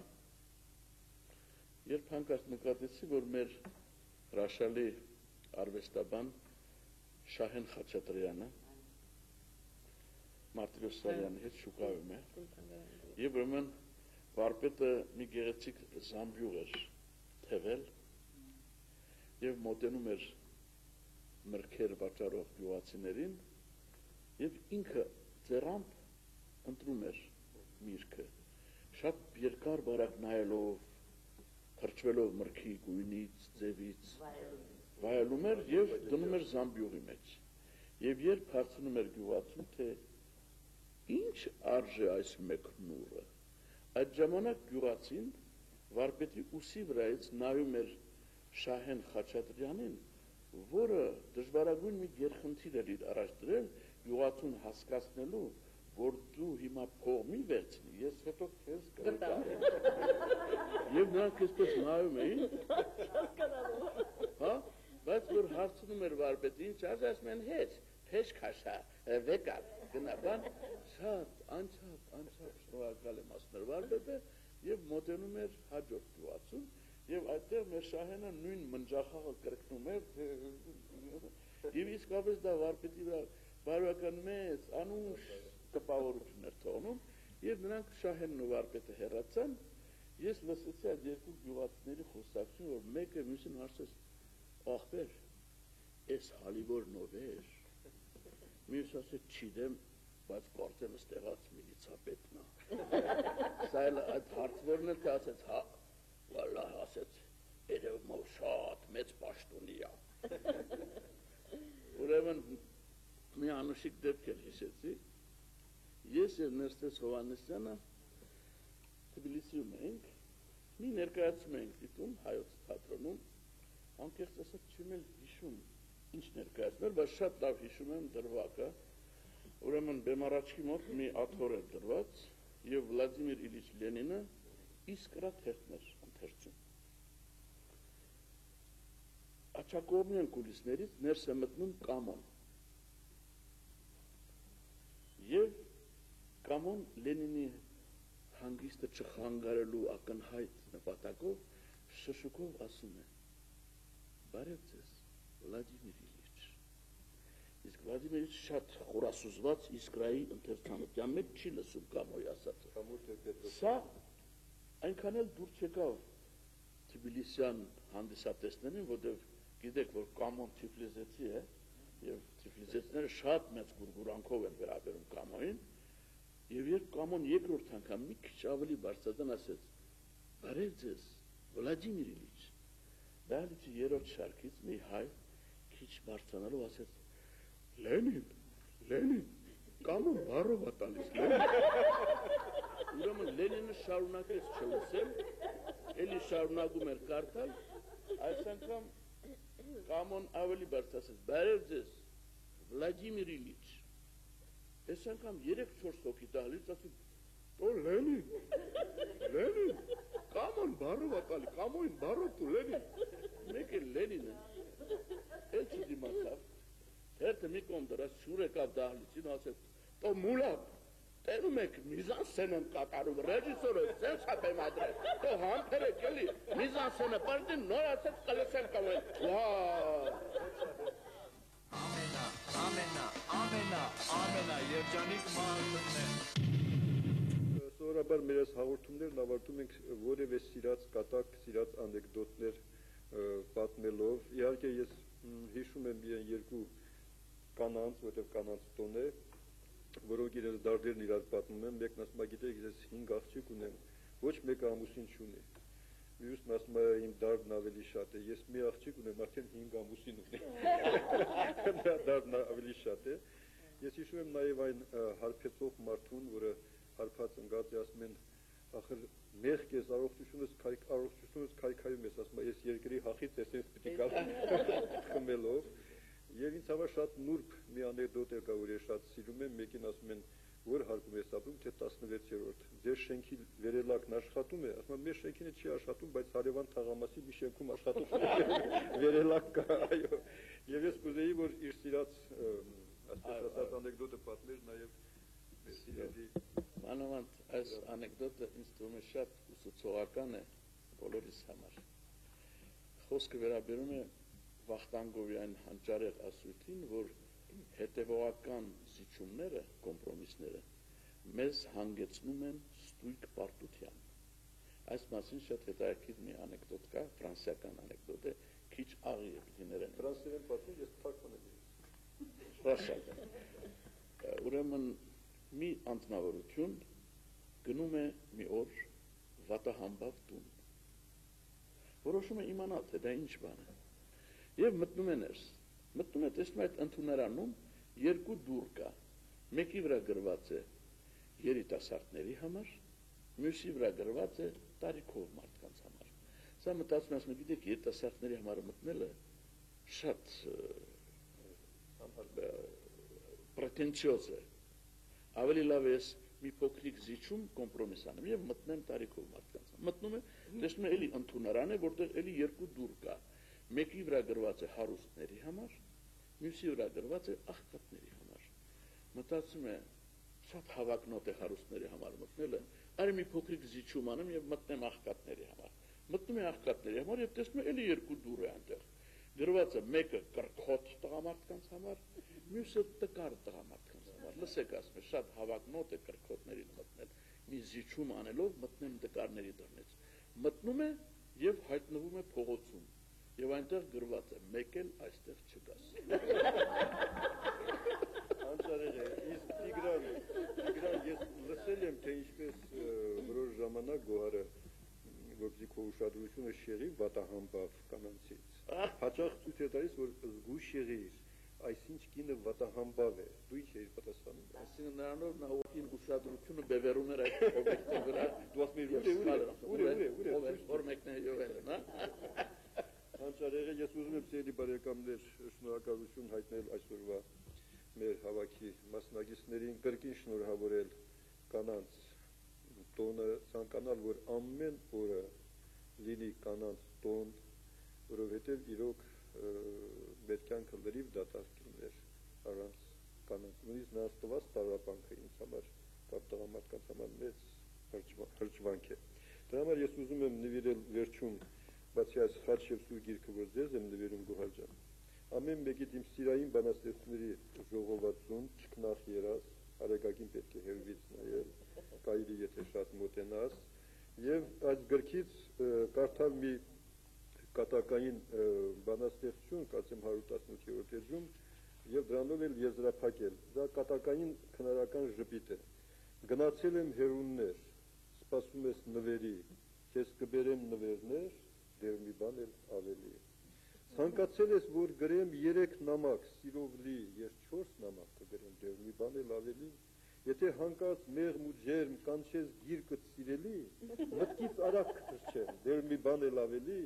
երբ հանկարծ նկատեցի, որ մեր հրաշալի արվեստաբան Շահեն Խաչատրյանը Մարտիրոսյանի հետ շուկայում է եւ ուրեմն վարպետը մի գեղեցիկ զամբյուղ էր թևել եւ մոտենում էր մրգեր վաճառող գյուղացիներին եւ ինքը ձեռամբ ընտրում էր միրգը շատ երկար բարակ նայելով հրճվելով մրգի գույնից, ձևից, վայելում էր և դնում էր զամբյուղի մեջ։ Եվ երբ հարցնում էր գյուղացուն, թե ինչ արժե այս մեկ նուրը, այդ ժամանակ գյուղացին վարպետի ուսի վրայից նայում էր Շահեն Խաչատրյանին, որը դժվարագույն մի գերխնդիր էր իր առաջ դրել գյուղացուն հասկացնելու, որ դու հիմա փող մի վերցնի, ես հետո քեզ կգամ։ Եվ նրանք այսպես նայում էին, հա, բայց որ հարցնում էր վարպետը, ինչ ասում են հետ, փեշ քաշա, վեկալ, գնաբան, շատ անչափ շնորհակալ եմ ասում էր վարպետը եւ մոտենում էր հաջորդ գյուղացուն եւ այդտեղ մեր Շահենը նույն մնջախաղը կրկնում էր եւ իսկապես դա վարպետի վրա բարոյական մեծ անուշ տպավորություն էր թողնում եւ նրանք Շահենն ու վարպետը հեռացան ես լսեցի այդ երկու գյուղացիների խոսակցություն որ մեկը մյուսին հարցրեց ախպեր էս հալիվոր նովեր մյուս ասեց չիդեմ բայց կորտելս տեղած միլիցապետն է սա այդ հարցվորն էլ ասեց հա վալլահ ասեց երևում շատ մեծ պաշտոնի է ուրեմն մի անուշիկ դեպք էլ հիշեցի ես եւ Ներսես Հովհաննիսյանը Թբիլիսիում ենք մի ներկայացում ենք դիտում հայոց թատրոնում անկեղծ ասած չեմ էլ հիշում ինչ ներկայացում էր բայց շատ լավ հիշում եմ դրվագը ուրեմն բեմառաջի մոտ մի աթոռ էր դրված եւ Վլադիմիր Իլիչ Լենինը իսկրաթերթներ ընթերցում աչակողմյան կուլիսներից ներս է մտնում Կամոն եւ Կամոն Լենինի հանգիստը չխանգարելու ակնհայտ նպատակով շշուկով ասում է բարև ձեզ Վլադիմիր Իլիչ իսկ Վլադիմիր Իլիչ շատ խորասուզված իսկրայի ընթերցանության մեջ չի լսում Կամոյի ասածը սա այնքան էլ դուր չեկավ Թբիլիսյան հանդիսատեսներին որտեղ գիտեք, որ կամոն թիֆլիզեցի է, եւ թիֆլիզեցիները շատ մեծ գուրգուրանքով են վերաբերում կամոին, եւ երբ կամոն երկրորդ անգամ մի քիչ ավելի բարձրացան ասեց. «Բարև ձեզ, Վլադիմիր Իլիչ»։ Դալիճի երրորդ շարքից մի հայ քիչ բարձրանալով ասեց. Լենին, կամոն բառով է տալիս, Լենին։ Ուրեմն Լենինը շարունակեց չլսել, էլի շարունակում էր կարդալ, այս անգամ կամոն ավելի բարձր ասեց. «Բարև ձեզ, Վլադիմիր Իլիչ»։ Այս անգամ 3-4 հոգի տալիս ասեց. «Օ Լենին, կամոն բառով է տալի, կամոին բառով դու Լենին»։ Մեկ էլ Լենինը էլ չդիմացավ, հերթը մի կողմ դրած շուր եկավ դահլիճին ու ասեց. «Տո մուլակ, տենում եք միզանսեն եմ կատարում, ռեժիսորը սենց է բեմադրել, տո համբեր եք էլի, միզանսենը պարդին նոր ասեց կլսեմ կամոին, ամենա երջանիկ մարդն է։ Սովորաբար մեր այս հաղորդումներն ավարտում ենք որևէ սիրած կատակ, սիրած անեկդոտներ պատմելով։ Իհարկե ես հիշում եմ միայն երկու կանանց, որտեղ կանանց տոն է, որոնք իրենց դարդերն իրար պատմում են, մեկն ասում է, գիտեք, ես 5 աղջիկ ունեմ, ոչ մեկը ամուսին չունի։ Մյուսն ասում է, իմ դարդն ավելի շատ է, ես մի աղջիկ ունեմ, արդեն 5 ամուսին ունի։ Դա դարդն ավելի շատ է։ Ես հիշում եմ նաև այն հարբեցող մարդուն, որը հարբած ընկած է, ասում են, ախր մեղք ես, առողջությունս քայքայում ես, ասում է, ես երկրի հախից ես պիտի կար խմելով։ Եվ ինձ համար շատ նուրբ մի անեկդոտ է կա, որ ես շատ սիրում եմ, մեկին ասում են, որ հարկում ես ապրում, թե 16-րդ։ Ձեր շենքի վերելակն աշխատում է, ասում եմ, մեր շենքինը չի աշխատում, բայց Հարևան թաղամասի մի շենքում աշխատում վերելակ կա, այո։ Եվ ես կուզեի, որ իր սիրած ասած անեկդոտը պատմեր նաև մեր սիրելի։ Մանավանդ այս անեկդոտը ինձ թվում է շատ ուսուցողական է բոլորիս համար։ Խոսքը վերաբերում է Վախտանգովի այն հանճարեղ ասույթին, որ հետևողական զիջումները, կոմպրոմիսները մեզ հանգեցնում են ստույգ պարտության։ Այս մասին շատ հետաքրքիր մի անեկդոտ կա, ֆրանսիական անեկդոտ է, քիչ աղի է դիներեն։ Ֆրանսերեն պատմում, ես թարգմանել եմ։ Ֆրանսիական։ Ուրեմն մի անձնավորություն գնում է մի օր վատահամբավ տուն։ Որոշում է իմանալ, թե դա ինչ բան է։ Եվ մտնում է ներս, մտնում է տեսնում այդ ընդունարանում երկու դուռ կա, մեկի վրա գրված է երիտասարդների համար, մյուսի վրա գրված է տարիքով մարդկանց համար։ Սա մտածում եմ, գիտեք, երիտասարդների համար մտնելը շատ պրետենցիոզ է, ավելի լավ է մի փոքրիկ զիջում կոմպրոմիս անեմ եւ մտնեմ տարիքով մարդկանց։ Մտնում է, տեսնում է էլի ընդունարան է, որտեղ էլի երկու դուռ կա։ Մեկի վրա գրված է հարուստների համար, մյուսի վրա գրված է աղքատների համար։ Մտածում է, շատ հավակնոտ է հարուստների համար մտնելը, արի մի փոքրիկ զիջում անեմ եւ մտնեմ աղքատների համար։ Մտնում է աղքատների համար եւ տեսնում է էլի երկու դուռ է այնտեղ։ Գրված է մեկը կրքոտ տղամարդկանց համար, մյուսը տկար տղամարդկանց համար։ Լսեք, ասում է, շատ հավակնոտ է կրքոտներին մտնել։ Մի զիջում անելով մտնեմ տկարների դռնից։ Մտնում է եւ հայտնվում է փողոցում։ Եվ այնտեղ գրված է, մեկ էլ այստեղ չկաս։ Անցարեղ է, իսկ Տիգրան, ես լսել եմ, թե ինչպես որոշ ժամանակ Գոհարը, որպեսզի քո ուշադրությունը շեղի վատահամբավ կանանցից։ Հաճախ ցույց է տալիս, որ զգույշ եղիր, այսինչ կինը վատահամբավ է։ Դու ինչ էիր պատասխանում։ Այսինքն նրանով նա ուղղին ուշադրությունը բևեռում էր այդ օբյեկտի վրա։ Դու ասում ես, ուր է, որ մեկն է յովեն, հա։ Հանճարեղը ես ուզում եմ սիրելի բարեկամներ շնորհակալություն հայտնել այսօրվա մեր հավաքի մասնակիցներին, կրկին շնորհավորել կանանց տոնը, ցանկանալ, որ ամեն օրը լինի կանանց տոն, որովհետև իրոք մեր կյանքը լրիվ դատարկ լիներ առանց կանանց։ Նույնիսկ նրանց տված տարապանքը ինձ համար կամ տղամարդկանց համար մեծ հրճվանք է։ Դրա համար ես ուզում եմ նվիրել վերջում բացի այս խաչ եւ սուր գիրքը, որ ձեզ եմ նվիրում Գոհար ջան, ամեն մեկիդ իմ սիրային բանաստեղծների ժողովածուն, չքնախ երազ, արեգակին պետք է հերվից նայել, կարելի եթե շատ մոտենաս, եւ այս գրքից կարդալ մի կատակային բանաստեղծություն, կարծեմ 118-րդ էջում, եւ դրանով էլ եզրափակել։ Դա կատակային քնարական ժպիտ է։ Գնացել եմ հերուններ, սպասում ես նվերի, քեզ կբերեմ նվերներ, դեռ մի բան էլ ավելի։ Ցանկացել ես, որ գրեմ 3 նամակ, սիրով լի, ես 4 նամակ կգրեմ, դեռ մի բան էլ ավելի։ Եթե հանկարծ մեղմ ու ջերմ կանչես գիրկդ սիրելի, մտքից արագ կթռչեմ, դեռ մի բան էլ ավելի,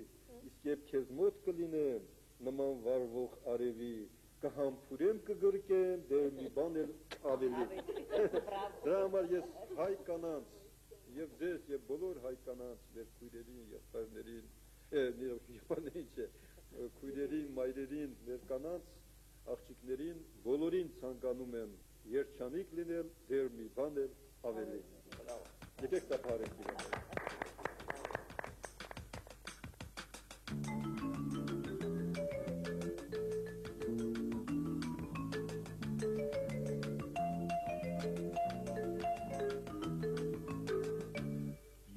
իսկ երբ քեզ մոտ կլինեմ, նման վառվող արևի, կհամբուրեմ կգրկեմ, դեռ մի բան էլ ավելի։ Դրա համար ես հայ կանանց եւ ձեզ եւ բոլոր հայ կանանց, մեր քույրերին, եղբայրներին, քույրերին, մայրերին, մեր կանանց, աղջիկներին, բոլորին ցանկանում եմ երջանիկ լինել, դեռ մի բան էլ ավելի։ Եկեք տափարենք իրենք։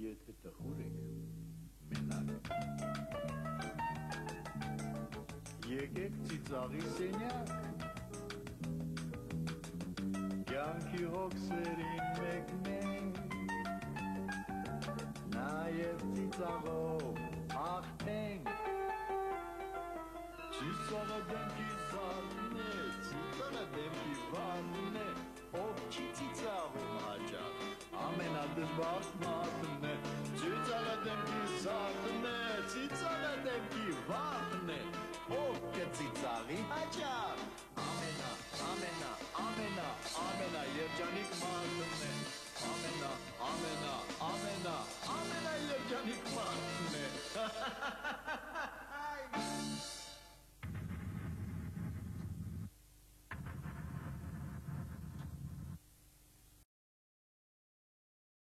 Եթե տխուր եք, մենակ, եկեք ծիծաղի սենյակ, կյանքի հոգսերին մեկնենք, նաև ծիծաղով հաղթենք, ծիծաղը դեմքի զարն է, ծիծաղը դեմքի վարն է, ով չի ծիծաղում հաճախ, ամենադժվար մարդն է, ծիծաղը դեմքի զարն է, ծիծաղը դեմքի վարն է, ով կծիծաղի հաճախ, ամենա երջանիկ մարդն է, ամենա երջանիկ մարդն է,